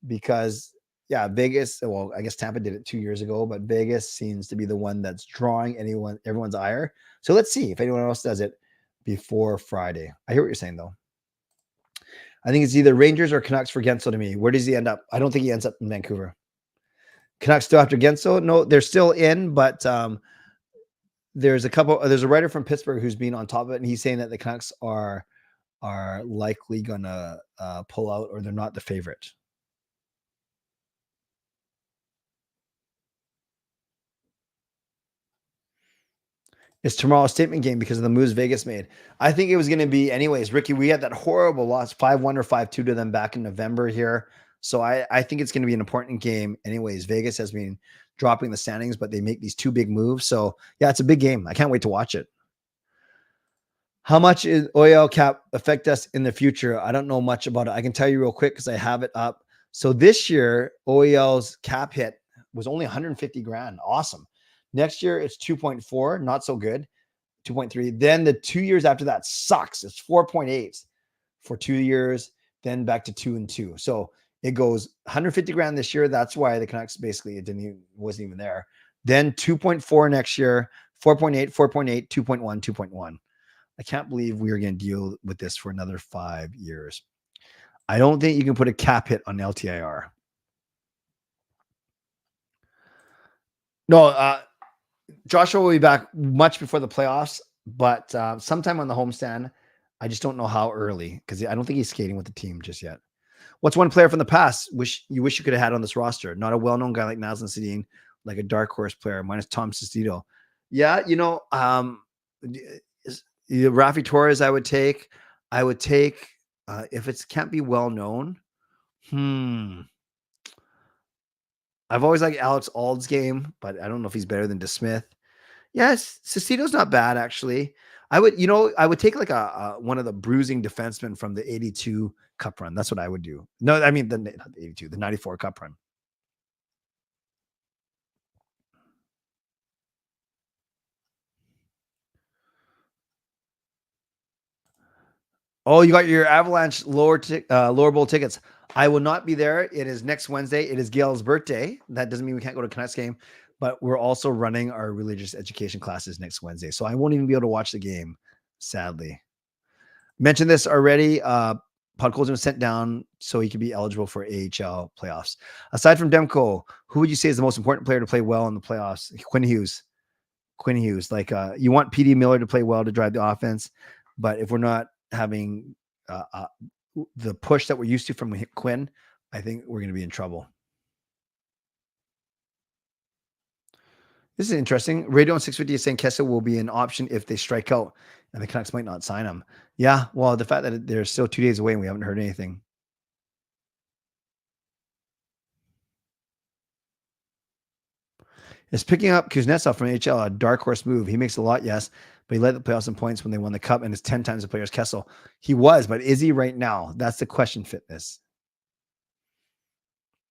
because yeah, Vegas, well, I guess Tampa did it 2 years ago, but Vegas seems to be the one that's drawing everyone's ire. So let's see if anyone else does it before Friday. I hear what you're saying, though. I think it's either Rangers or Canucks for Gensel to me. Where does he end up? I don't think he ends up in Vancouver. Canucks still after Gensel? No, they're still in, but there's a writer from Pittsburgh who's been on top of it, and he's saying that the Canucks are likely gonna pull out, or they're not the favorite. It's tomorrow's statement game because of the moves Vegas made. I think it was going to be anyways. Ricky, we had that horrible loss, 5-1 or 5-2 to them back in November here. So I think it's going to be an important game anyways. Vegas has been dropping the standings, but they make these 2 big moves. So yeah, it's a big game. I can't wait to watch it. How much is OEL cap affect us in the future? I don't know much about it. I can tell you real quick because I have it up. So this year, OEL's cap hit was only 150 grand. Awesome. Next year, it's 2.4, not so good. 2.3. Then the 2 years after that sucks. It's 4.8 for 2 years, then back to 2 and 2. So it goes 150 grand this year. That's why the Canucks basically wasn't even there. Then 2.4 next year, 4.8, 4.8, 2.1, 2.1. I can't believe we are going to deal with this for another 5 years. I don't think you can put a cap hit on LTIR. No, Joshua will be back much before the playoffs, but sometime on the homestand. I just don't know how early because I don't think he's skating with the team just yet. What's one player from the past you wish you could have had on this roster? Not a well-known guy like Naslin Sedin, like a dark horse player, minus Tom Sestito. Yeah, Rafi Torres I would take. I would take if it can't be well known. I've always liked Alex Ald's game, but I don't know if he's better than DeSmith. Yes, Sestito's not bad actually. I would take like a one of the bruising defensemen from the 82 Cup run. That's what I would do. No, I mean not the 82, the 94 Cup run. Oh, you got your Avalanche lower bowl tickets. I will not be there. It is next Wednesday. It is Gail's birthday. That doesn't mean we can't go to Canucks game, but we're also running our religious education classes next Wednesday. So I won't even be able to watch the game, sadly. Mentioned this already. Podkolzin was sent down so he could be eligible for AHL playoffs. Aside from Demko, who would you say is the most important player to play well in the playoffs? Quinn Hughes. Like you want PD Miller to play well to drive the offense, but if we're not having the push that we're used to from Quinn, I think we're going to be in trouble. This is interesting. Radio on 650 is saying Kessel will be an option if they strike out, and the Canucks might not sign him. Yeah, well, the fact that they're still 2 days away and we haven't heard anything. Is picking up Kuznetsov from HL a dark horse move? He makes a lot, yes, but he led the playoffs in points when they won the cup and is 10 times the player as Kessel. He was, but is he right now? That's the question, Fitness.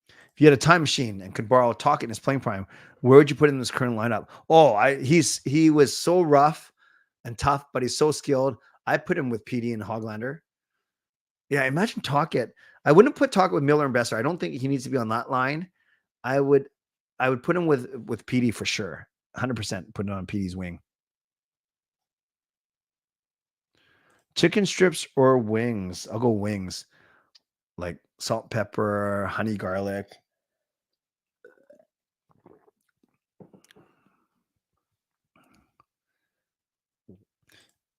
If you had a time machine and could borrow Talk in his playing prime, where would you put him in this current lineup? Oh, he was so rough and tough, but he's so skilled. I put him with PD and Hoglander. Yeah, imagine Talkett. I wouldn't put Talkett with Miller and Besser. I don't think he needs to be on that line. I would put him with PD for sure. 100% put it on PD's wing. Chicken strips or wings? I'll go wings. Like salt, pepper, honey, garlic.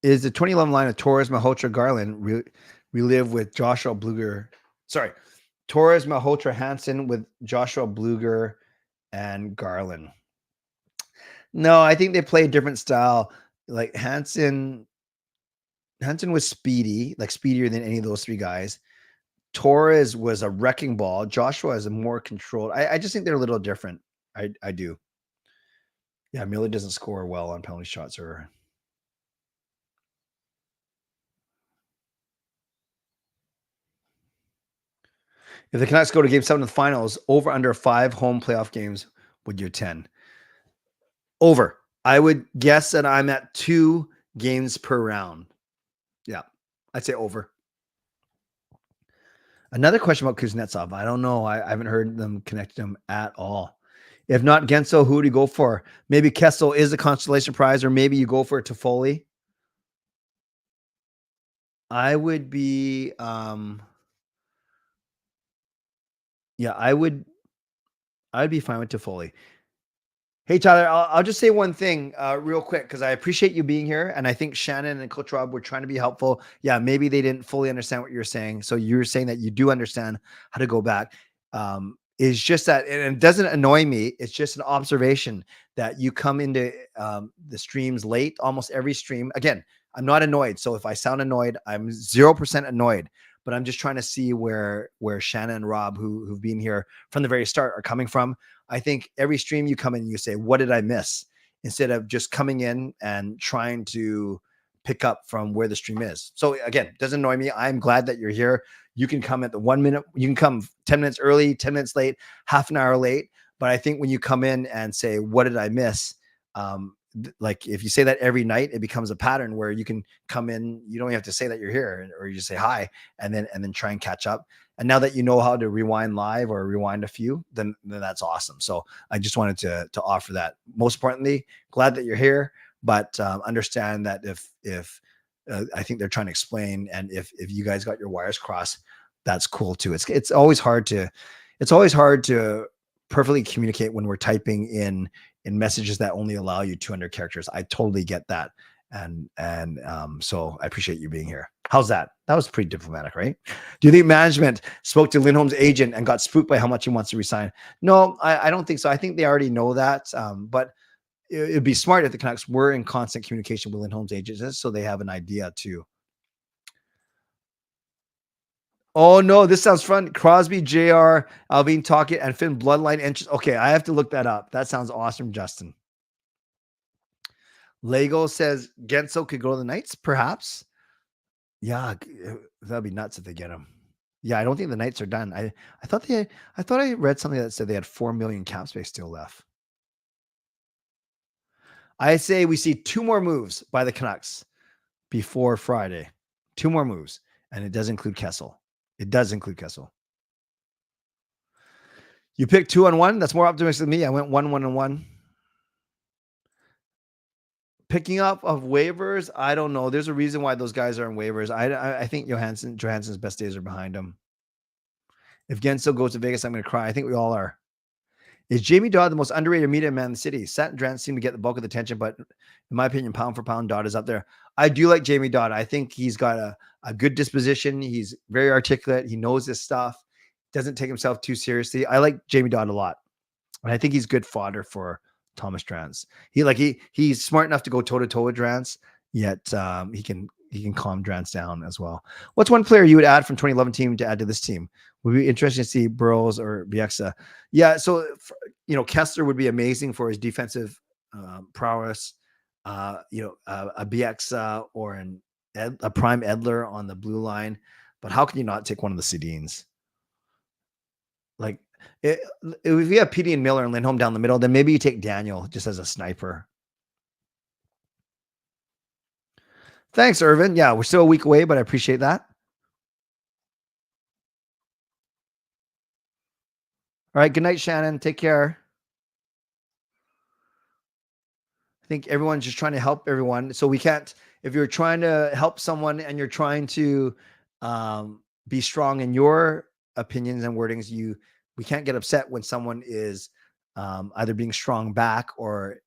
Is the 2011 line of Torres, Malhotra, Garland relive with Joshua Bluger? Sorry, Torres, Malhotra, Hansen with Joshua Bluger and Garland. No, I think they play a different style. Like Hansen was speedy, like speedier than any of those three guys. Torres was a wrecking ball. Joshua is a more controlled. I just think they're a little different. I do. Yeah, Miller doesn't score well on penalty shots or. If the Canucks go to Game 7 of the finals, over under 5 home playoff games, would you attend? Over. I would guess that I'm at 2 games per round. Yeah, I'd say over. Another question about Kuznetsov. I don't know. I haven't heard them connect him at all. If not Gensel, who do you go for? Maybe Kessel is a consolation prize, or maybe you go for Toffoli. I would be I'd be fine with Toffoli. Hey, Tyler, I'll just say one thing real quick because I appreciate you being here. And I think Shannon and Coach Rob were trying to be helpful. Yeah, maybe they didn't fully understand what you're saying. So you're saying that you do understand how to go back. It's just that, and it doesn't annoy me. It's just an observation that you come into the streams late, almost every stream. Again, I'm not annoyed. So if I sound annoyed, I'm 0% annoyed. But I'm just trying to see where Shannon and Rob, who've been here from the very start, are coming from. I think every stream you come in, you say, what did I miss? Instead of just coming in and trying to pick up from where the stream is. So again, it doesn't annoy me. I'm glad that you're here. You can come at the 1 minute. You can come 10 minutes early, 10 minutes late, half an hour late. But I think when you come in and say, what did I miss? like if you say that every night, it becomes a pattern where you can come in, you don't have to say that you're here, or you just say hi and then try and catch up. And now that you know how to rewind live or rewind a few, then that's awesome. So I just wanted to offer that. Most importantly, glad that you're here, but understand that if I think they're trying to explain, and if you guys got your wires crossed, that's cool too. It's always hard to perfectly communicate when we're typing in messages that only allow you 200 characters. I totally get that. And so I appreciate you being here. How's that? That was pretty diplomatic, right? Do you think management spoke to Lindholm's agent and got spooked by how much he wants to resign? No, I don't think so. I think they already know that. But it'd be smart if the Canucks were in constant communication with Lindholm's agents, so they have an idea too. Oh no, this sounds fun. Crosby, JR, Alvin Tocchet, and Finn bloodline entrance. Okay, I have to look that up. That sounds awesome, Justin. Lego says Gensel could go to the Knights, perhaps. Yeah, that'd be nuts if they get him. Yeah, I don't think the Knights are done. I thought I read something that said they had 4 million cap space still left. I say we see 2 more moves by the Canucks before Friday. 2 more moves, and it does include Kessel. It does include Kessel. You picked 2-on-1. That's more optimistic than me. I went 1-1-1. Picking up of waivers, I don't know. There's a reason why those guys are on waivers. I think Johansson's best days are behind him. If Gensel goes to Vegas, I'm going to cry. I think we all are. Is Jamie Dodd the most underrated media man in the city? Sat and Drance seem to get the bulk of the attention, but in my opinion, pound for pound, Dodd is up there. I do like Jamie Dodd. I think he's got a good disposition. He's very articulate. He knows his stuff. Doesn't take himself too seriously. I like Jamie Dodd a lot. And I think he's good fodder for Thomas Drance. He's smart enough to go toe to toe with Drance, yet he can calm Drance down as well. What's one player you would add from 2011 team to add to this team? Would be interesting to see Burrows or Bieksa. Yeah, so Kessler would be amazing for his defensive prowess. A Bieksa or a prime Edler on the blue line. But how can you not take one of the Sedins? Like, if you have Petey and Miller and Lindholm down the middle, then maybe you take Daniel just as a sniper. Thanks, Irvin. Yeah, we're still a week away, but I appreciate that. All right. Good night, Shannon. Take care. I think everyone's just trying to help everyone. So we can't, if you're trying to help someone and you're trying to be strong in your opinions and wordings, we can't get upset when someone is either being strong back or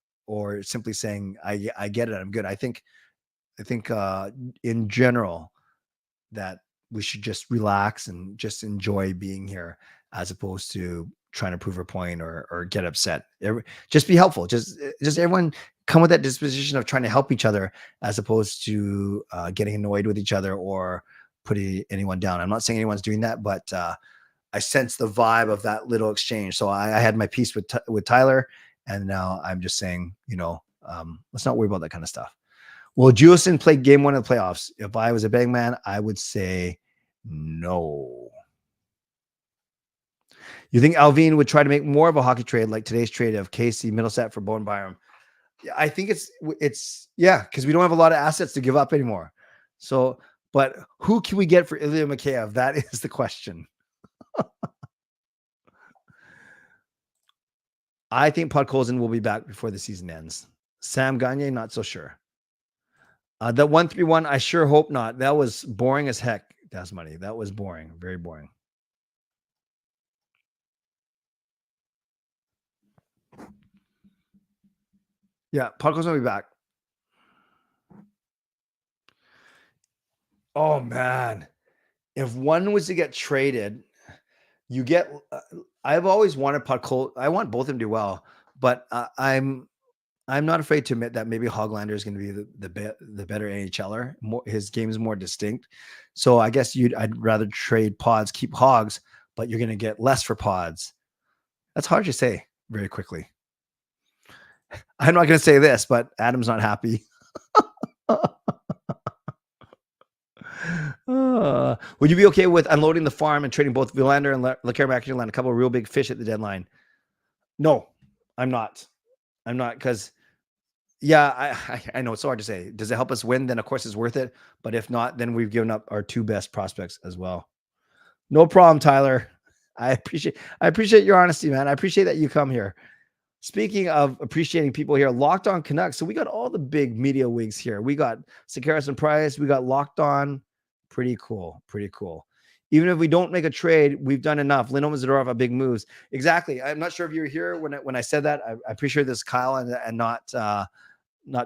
simply saying, I get it, I'm good. I think in general that we should just relax and just enjoy being here, as opposed to trying to prove a point or get upset. Just be helpful. Just everyone come with that disposition of trying to help each other, as opposed to getting annoyed with each other or putting anyone down. I'm not saying anyone's doing that, but I sense the vibe of that little exchange. So I had my piece with Tyler, and now I'm just saying, let's not worry about that kind of stuff. Will Juleson play game 1 of the playoffs? If I was a betting man, I would say no. You think Alvin would try to make more of a hockey trade like today's trade of Casey Middleset for Bowen Byram? Yeah, I think it's because we don't have a lot of assets to give up anymore. So, but who can we get for Ilya Mikheyev? That is the question. I think Podkolzin will be back before the season ends. Sam Gagne, not so sure. The 1-3-1, I sure hope not. That was boring as heck. That's money. That was boring. Very boring. Yeah, Podkolzin will be back. Oh, man. If one was to get traded, you get I've always wanted Podkolzin. I want both of them to do well, but I'm not afraid to admit that maybe Hoglander is going to be the better NHLer. His game is more distinct. So I guess I'd rather trade Pods, keep Hogs, but you're going to get less for Pods. That's hard to say very quickly. I'm not going to say this, but Adam's not happy. Would you be okay with unloading the farm and trading both Villander and LeCarmack to land a couple of real big fish at the deadline? No, I'm not. I'm not, because Yeah, I know it's so hard to say. Does it help us win? Then of course it's worth it. But if not, then we've given up our two best prospects as well. No problem, Tyler. I appreciate your honesty, man. I appreciate that you come here. Speaking of appreciating people here, Locked On Canucks. So we got all the big media wigs here. We got Sakaris and Price. We got Locked On. Pretty cool. Pretty cool. Even if we don't make a trade, we've done enough. Lindholm and Zadorov have big moves. Exactly. I'm not sure if you were here when I said that. I appreciate this, Kyle, and not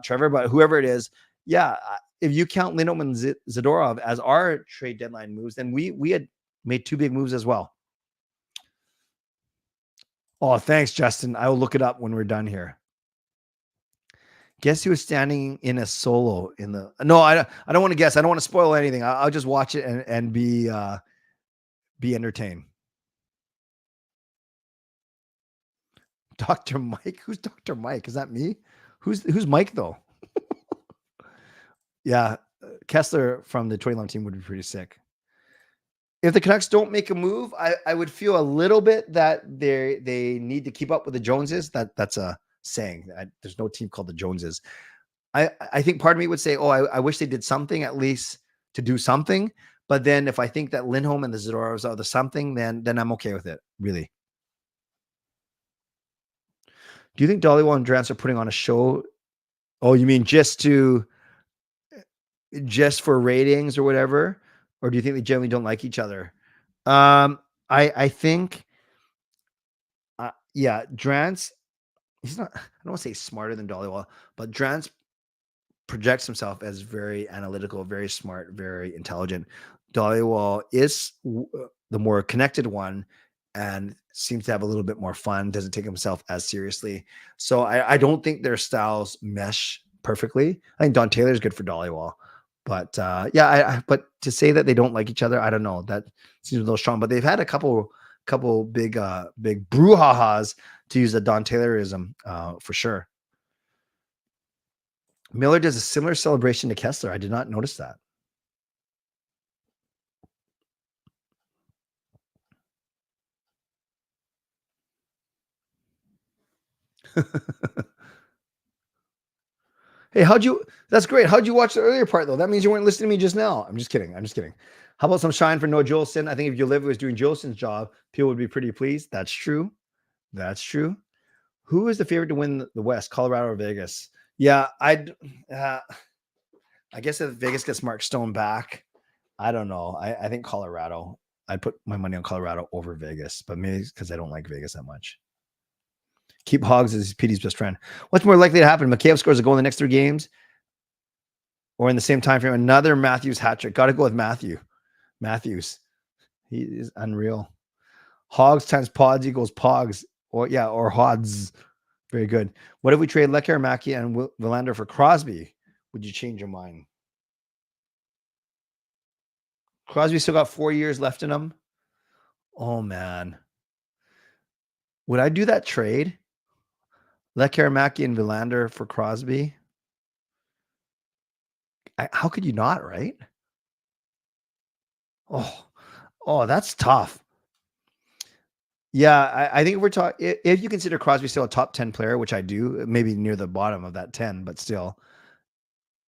Trevor, but whoever it is. Yeah, if you count Lindholm and Zadorov as our trade deadline moves, then we had made two big moves as well. Oh, thanks, Justin. I will look it up when we're done here. Guess who was standing in a solo in the? No, I don't want to guess. I don't want to spoil anything. I'll just watch it and be entertained. Dr. Mike? Who's Dr. Mike? Is that me? Who's Mike though? Yeah, Kessler from the 2011 team would be pretty sick. If the Canucks don't make a move, I would feel a little bit that they need to keep up with the Joneses. That's a saying. There's no team called the Joneses. I think part of me would say, oh, I wish they did something at least to do something. But then if I think that Lindholm and the Zadorovs are the something, then I'm okay with it, really. Do you think Dollywall and Drance are putting on a show? Oh, you mean just for ratings or whatever? Or do you think they generally don't like each other? I think, yeah, Drance, he's not, I don't want to say smarter than Dollywall, but Drance projects himself as very analytical, very smart, very intelligent. Dollywall is the more connected one and seems to have a little bit more fun, doesn't take himself as seriously. So I don't think their styles mesh perfectly. I think Don Taylor is good for Dollywall. But but to say that they don't like each other, I don't know. That seems a little strong. But they've had a couple big brouhahas, to use a Don Taylorism, for sure. Miller does a similar celebration to Kessler. I did not notice that. Hey, that's great. How'd you watch the earlier part though? That means you weren't listening to me just now. I'm just kidding. How about some shine for Noah Jolson? I think if Uliva was doing Jolson's job, people would be pretty pleased. That's true. Who is the favorite to win the West, Colorado or Vegas? Yeah, I guess if Vegas gets Mark Stone back, I don't know. I think Colorado. I'd put my money on Colorado over Vegas, but maybe because I don't like Vegas that much. Keep Hogs as Petey's best friend. What's more likely to happen? McCabe scores a goal in the next 3 games, or in the same time frame, another Matthews hat trick. Got to go with Matthews. He is unreal. Hogs times Pods equals Pogs, or Hods. Very good. What if we trade Lekkerimaki and Willander for Crosby? Would you change your mind? Crosby still got 4 years left in him. Oh man, would I do that trade? Lekkerimaki and Willander for Crosby? How could you not, right? Oh, that's tough. Yeah, I think if we're talking, if you consider Crosby still a top 10 player, which I do, maybe near the bottom of that 10, but still,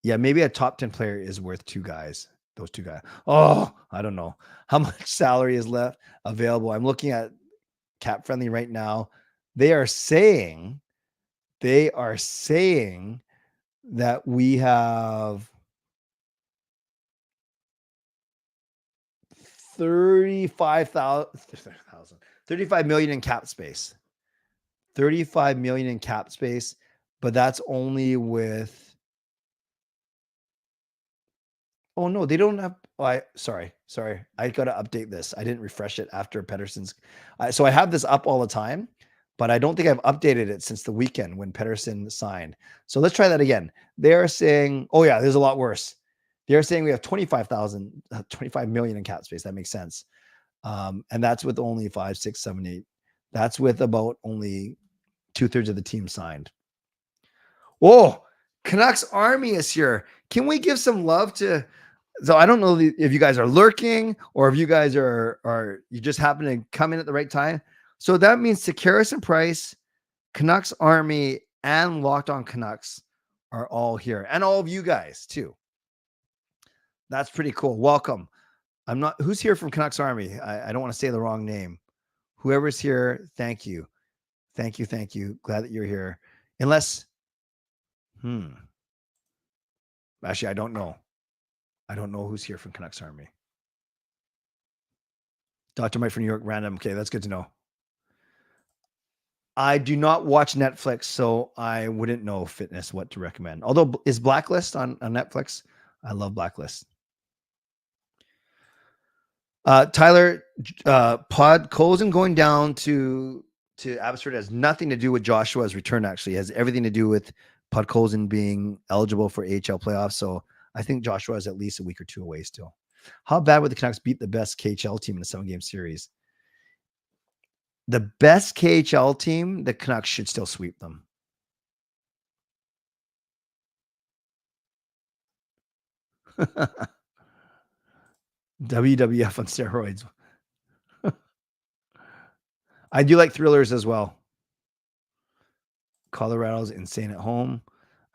yeah, maybe a top 10 player is worth those two guys. Oh, I don't know how much salary is left available. I'm looking at Cap Friendly right now. They are saying that we have 35 million in cap space. 35 million in cap space, but that's only with. Oh no, they don't have. Oh, sorry. I got to update this. I didn't refresh it after Pettersson's. So I have this up all the time, but I don't think I've updated it since the weekend when Pettersson signed. So let's try that again. They're saying, oh yeah, there's a lot worse. They're saying we have 25 million in cap space. That makes sense. And that's with only 5, 6, 7, 8. That's with about only 2/3 of the team signed. Oh, Canucks Army is here. Can we give some love to? So I don't know if you guys are lurking or if you guys are you just happen to come in at the right time. So that means Sakaris and Price, Canucks Army, and Locked On Canucks are all here, and all of you guys too. That's pretty cool. Welcome. Who's here from Canucks Army? I don't want to say the wrong name. Whoever's here, thank you. Thank you. Thank you. Glad that you're here. Unless, actually, I don't know. I don't know who's here from Canucks Army. Dr. Mike from New York, random. Okay, that's good to know. I do not watch Netflix, so I wouldn't know fitness what to recommend. Although, is Blacklist on Netflix? I love Blacklist. Tyler, Podkolzin going down to Abbotsford has nothing to do with Joshua's return. Actually, it has everything to do with Podkolzin being eligible for AHL playoffs. So I think Joshua is at least a week or two away still. How bad would the Canucks beat the best KHL team in a 7-game series? The best KHL team, the Canucks should still sweep them. WWF on steroids. I do like thrillers as well. Colorado's insane at home.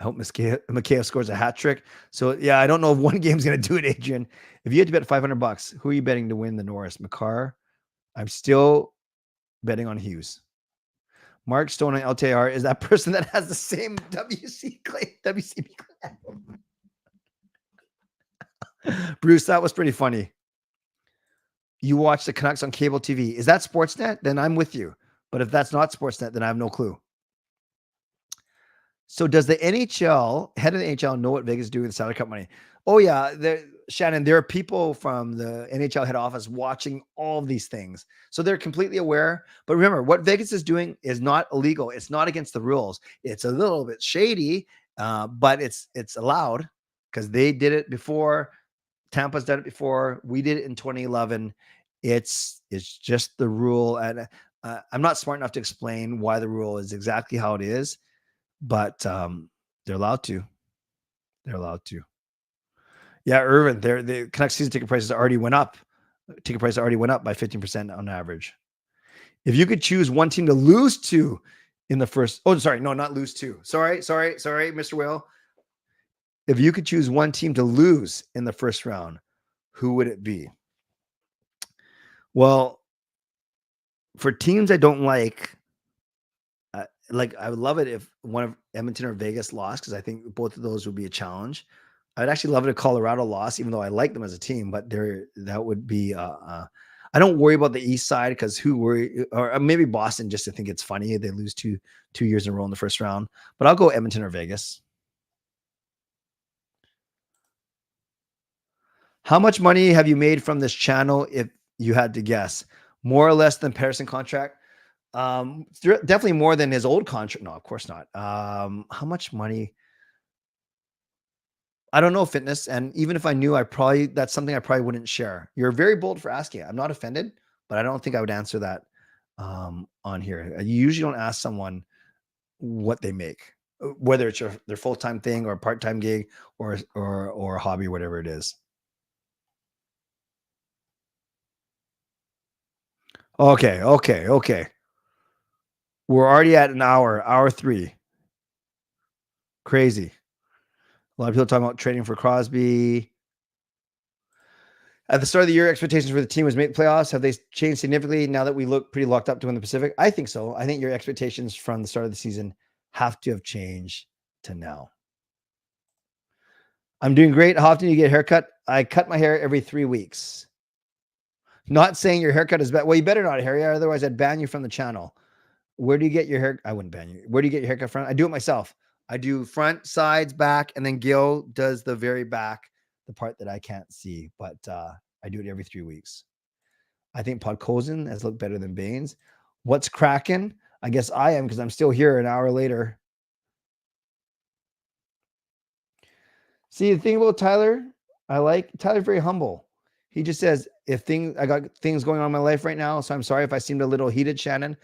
I hope Mikheyev scores a hat trick. So, yeah, I don't know if one game's going to do it, Adrian. If you had to bet $500, who are you betting to win the Norris? McCarr? I'm still betting on Hughes. Mark Stone on LTR is that person that has the same WCB Clay. Bruce, that was pretty funny. You watch the Canucks on cable TV. Is that Sportsnet? Then I'm with you. But if that's not Sportsnet, then I have no clue. So does the NHL, head of the NHL, know what Vegas is doing with the salary cap money? Oh, yeah. Shannon, there are people from the NHL head office watching all of these things. So they're completely aware. But remember, what Vegas is doing is not illegal. It's not against the rules. It's a little bit shady, but it's allowed because they did it before. Tampa's done it before. We did it in 2011. It's just the rule. And I'm not smart enough to explain why the rule is exactly how it is, but they're allowed to. They're allowed to. Yeah, Irvin, the Canucks season ticket prices already went up. Ticket prices already went up by 15% on average. If you could choose one team to lose to in the first, not lose to. Sorry, Mr. Whale. If you could choose one team to lose in the first round, who would it be? Well, for teams I don't like I would love it if one of Edmonton or Vegas lost, because I think both of those would be a challenge. I'd actually love it if Colorado lost, even though I like them as a team, but that would be I don't worry about the East side because or maybe Boston, just to think it's funny they lose two years in a row in the first round. But I'll go Edmonton or Vegas. How much money have you made from this channel if you had to guess? More or less than Patterson contract? Definitely more than his old contract. No, of course not. How much money? I don't know, fitness. And even if I knew, that's something I probably wouldn't share. You're very bold for asking. I'm not offended, but I don't think I would answer that on here. You usually don't ask someone what they make, whether it's their full-time thing or a part-time gig or a hobby, whatever it is. Okay. We're already at an hour 3. Crazy. A lot of people talking about trading for Crosby. At the start of the year, expectations for the team was make playoffs. Have they changed significantly now that we look pretty locked up to win the Pacific? I think so. I think your expectations from the start of the season have to have changed to now. I'm doing great. How often do you get a haircut? I cut my hair every 3 weeks. Not saying your haircut is bad. Well, you better not, Harry. Otherwise, I'd ban you from the channel. Where do you get your hair? I wouldn't ban you. Where do you get your haircut from? I do it myself. I do front, sides, back, and then Gil does the very back, the part that I can't see. But I do it every 3 weeks. I think Podkolzin has looked better than Baines. What's cracking? I guess I am because I'm still here an hour later. See, the thing about Tyler, Tyler's very humble. He just says, I got things going on in my life right now, so I'm sorry if I seemed a little heated, Shannon.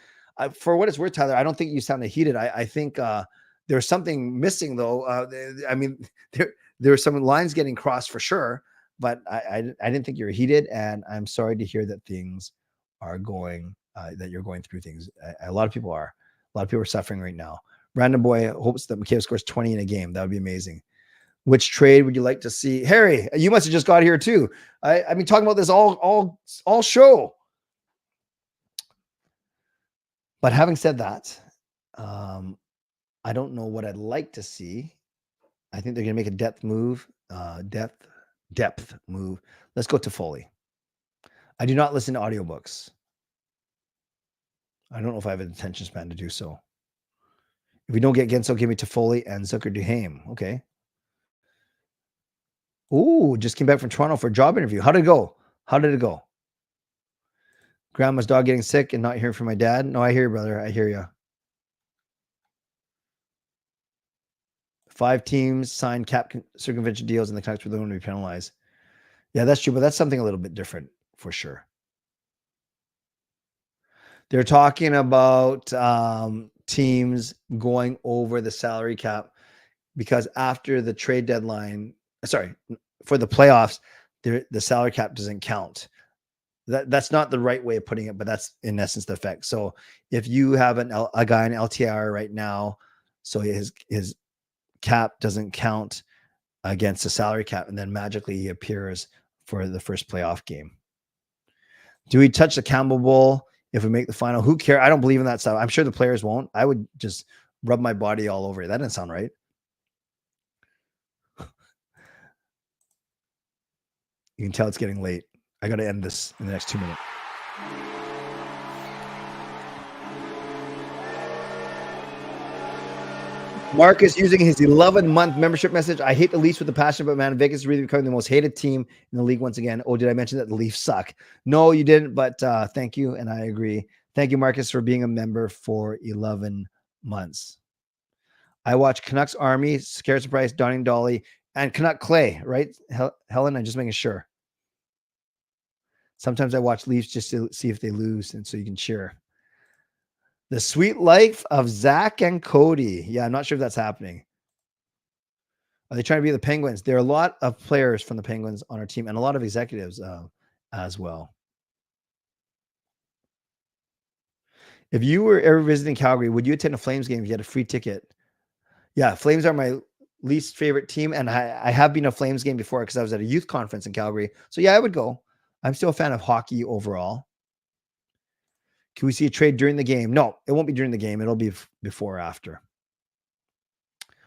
For what it's worth, Tyler, I don't think you sounded heated. I think there's something missing, though. I mean, there are some lines getting crossed for sure, but I didn't think you were heated, and I'm sorry to hear that things are going, that you're going through things. A lot of people are. A lot of people are suffering right now. Random Boy hopes that McCabe scores 20 in a game. That would be amazing. Which trade would you like to see? Harry, you must have just got here too. I've been talking about this all show. But having said that, I don't know what I'd like to see. I think they're going to make a depth move. Depth move. Let's go to Foley. I do not listen to audiobooks. I don't know if I have an attention span to do so. If we don't get Genso, give me Toffoli and Zucker Duhame. Okay. Ooh, just came back from Toronto for a job interview. How did it go? Grandma's dog getting sick and not hearing from my dad. No, I hear you, brother. I hear you. 5 teams signed cap circumvention deals and the Canucks were going to be penalized. Yeah, that's true, but that's something a little bit different for sure. They're talking about teams going over the salary cap because after the trade deadline, for the playoffs, the salary cap doesn't count. That's not the right way of putting it, but that's in essence the effect. So if you have a guy in LTIR right now, so his cap doesn't count against the salary cap, and then magically he appears for the first playoff game. Do we touch the Campbell Bowl if we make the final? Who cares? I don't believe in that stuff. I'm sure the players won't. I would just rub my body all over it. That doesn't sound right. You can tell it's getting late. I got to end this in the next 2 minutes. Marcus using his 11-month membership message. I hate the Leafs with a passion, but man, Vegas is really becoming the most hated team in the league once again. Oh, did I mention that the Leafs suck? No, you didn't, but thank you, and I agree. Thank you, Marcus, for being a member for 11 months. I watch Canucks Army, Scare Surprise, Donning Dolly, and Canuck Clay, right, Helen? I'm just making sure. Sometimes I watch Leafs just to see if they lose, and so you can cheer. The Sweet Life of Zach and Cody. Yeah, I'm not sure if that's happening. Are they trying to be the Penguins? There are a lot of players from the Penguins on our team and a lot of executives as well. If you were ever visiting Calgary, would you attend a Flames game if you had a free ticket? Yeah, Flames are my least favorite team, and I have been to a Flames game before because I was at a youth conference in Calgary. So yeah, I would go. I'm still a fan of hockey overall. Can we see a trade during the game? No, it won't be during the game. It'll be before or after.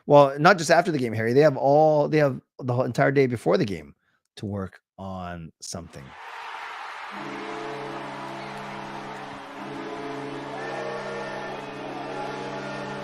Well, not just after the game, Harry. They have the whole entire day before the game to work on something.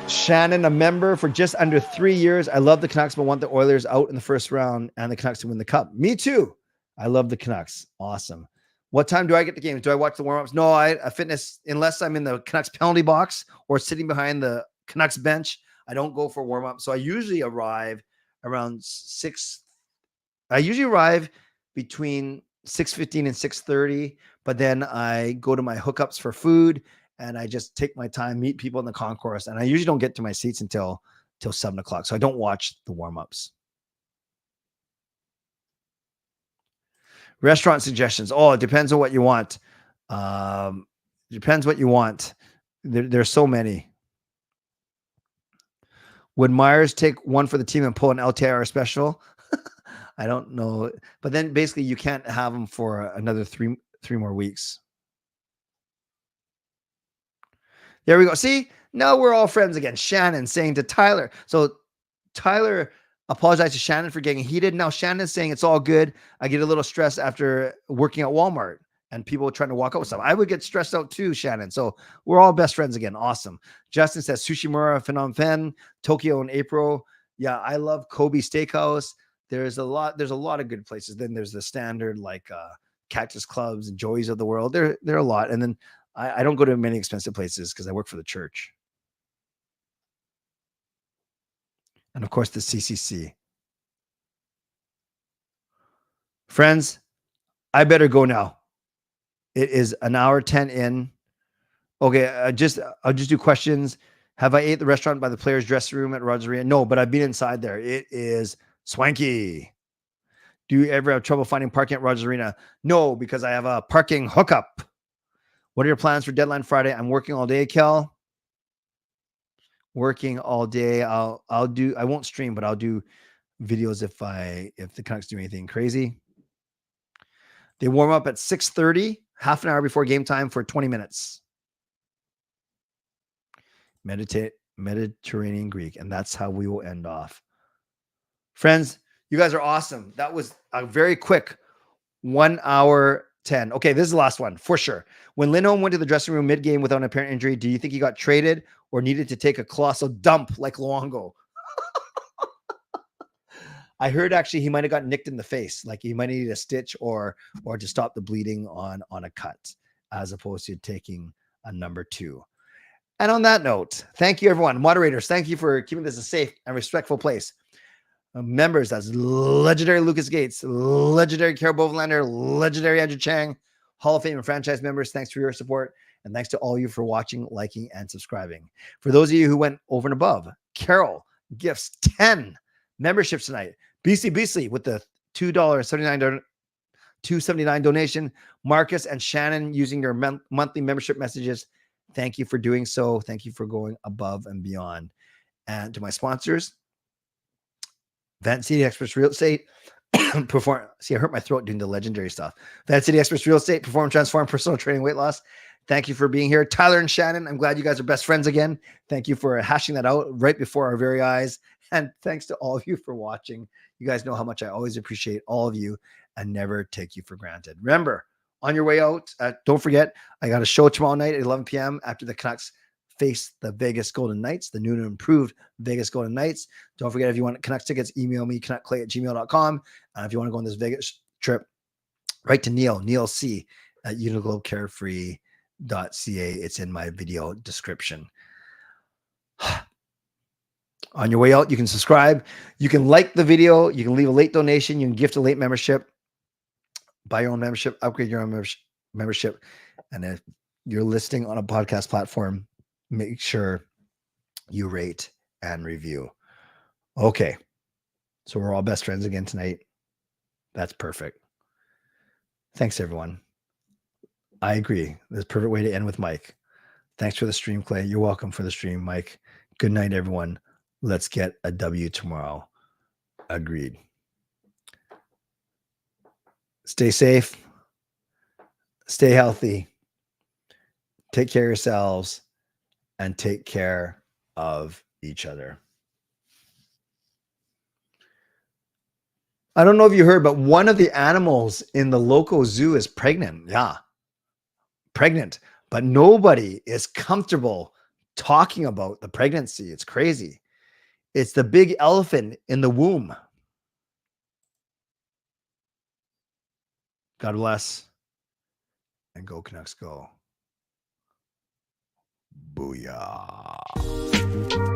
Shannon, a member for just under 3 years. I love the Canucks, but want the Oilers out in the first round and the Canucks to win the cup. Me too. I love the Canucks. Awesome. What time do I get the games? Do I watch the warm-ups? No, I fitness, unless I'm in the Canucks penalty box or sitting behind the Canucks bench, I don't go for warm-up. So I usually arrive around 6. I usually arrive between 6:15 and 6:30, but then I go to my hookups for food and I just take my time, meet people in the concourse. And I usually don't get to my seats until 7 o'clock. So I don't watch the warm-ups. Restaurant suggestions. Oh, it depends on what you want. Depends what you want. There's so many. Would Myers take one for the team and pull an LTIR special? I don't know. But then basically you can't have them for another three more weeks. There we go. See, now we're all friends again. Shannon saying to Tyler. So Tyler apologized to Shannon for getting heated. Now Shannon's saying it's all good. I get a little stressed after working at Walmart and people trying to walk out with stuff. I would get stressed out too, Shannon. So we're all best friends again. Awesome. Justin says Sushimura, Phnom Penh, Tokyo in April. Yeah, I love Kobe Steakhouse. There's a lot of good places. Then there's the standard like Cactus Clubs and Joey's of the world. There are a lot. And then I don't go to many expensive places because I work for the church. And of course, the CCC. Friends, I better go now. It is an hour 10 in. Okay, I'll just do questions. Have I ate the restaurant by the players' dressing room at Rogers Arena? No, but I've been inside there. It is swanky. Do you ever have trouble finding parking at Rogers Arena? No, because I have a parking hookup. What are your plans for deadline Friday? I'm working all day, Kel. working all day. I won't stream, but I'll do videos if the Canucks do anything crazy. They warm up at 6:30, half an hour before game time for 20 minutes. Mediterranean Greek, and that's how we will end off. Friends, you guys are awesome. That was a very quick 1 hour 10. Okay, this is the last one for sure. When Lindholm went to the dressing room mid-game without an apparent injury, do you think he got traded or needed to take a colossal dump like Luongo? I heard actually he might have got nicked in the face. Like he might need a stitch or to stop the bleeding on a cut, as opposed to taking a number 2. And on that note, thank you, everyone. Moderators, thank you for keeping this a safe and respectful place. Members, that's legendary Lucas Gates, legendary Carol Bovelander, legendary Andrew Chang, Hall of Fame and franchise members. Thanks for your support. And thanks to all of you for watching, liking, and subscribing. For those of you who went over and above, Carol gifts 10 memberships tonight. BC Beasley with the $2.79 donation. Marcus and Shannon using your monthly membership messages. Thank you for doing so. Thank you for going above and beyond. And to my sponsors, Van City Experts Real Estate, I hurt my throat doing the legendary stuff. Van City Experts Real Estate, Perform, Transform, Personal Training, Weight Loss. Thank you for being here. Tyler and Shannon, I'm glad you guys are best friends again. Thank you for hashing that out right before our very eyes. And thanks to all of you for watching. You guys know how much I always appreciate all of you and never take you for granted. Remember, on your way out, don't forget, I got a show tomorrow night at 11 p.m. after the Canucks face the Vegas Golden Knights, the new and improved Vegas Golden Knights. Don't forget, if you want Canucks tickets, email me, canuckclay@gmail.com. If you want to go on this Vegas trip, write to Neal C at uniglobecarefree.ca. It's in my video description. On your way out, you can subscribe. You can like the video. You can leave a late donation. You can gift a late membership. Buy your own membership. Upgrade your own membership. And if you're listening on a podcast platform, make sure you rate and review. Okay. So we're all best friends again tonight. That's perfect. Thanks, everyone. I agree. That's a perfect way to end with Mike. Thanks for the stream, Clay. You're welcome for the stream, Mike. Good night, everyone. Let's get a W tomorrow. Agreed. Stay safe. Stay healthy. Take care of yourselves and take care of each other. I don't know if you heard, but one of the animals in the local zoo is pregnant. Yeah. Pregnant. But nobody is comfortable talking about the pregnancy. It's crazy. It's the big elephant in the womb. God bless. And go Canucks go. Booyah.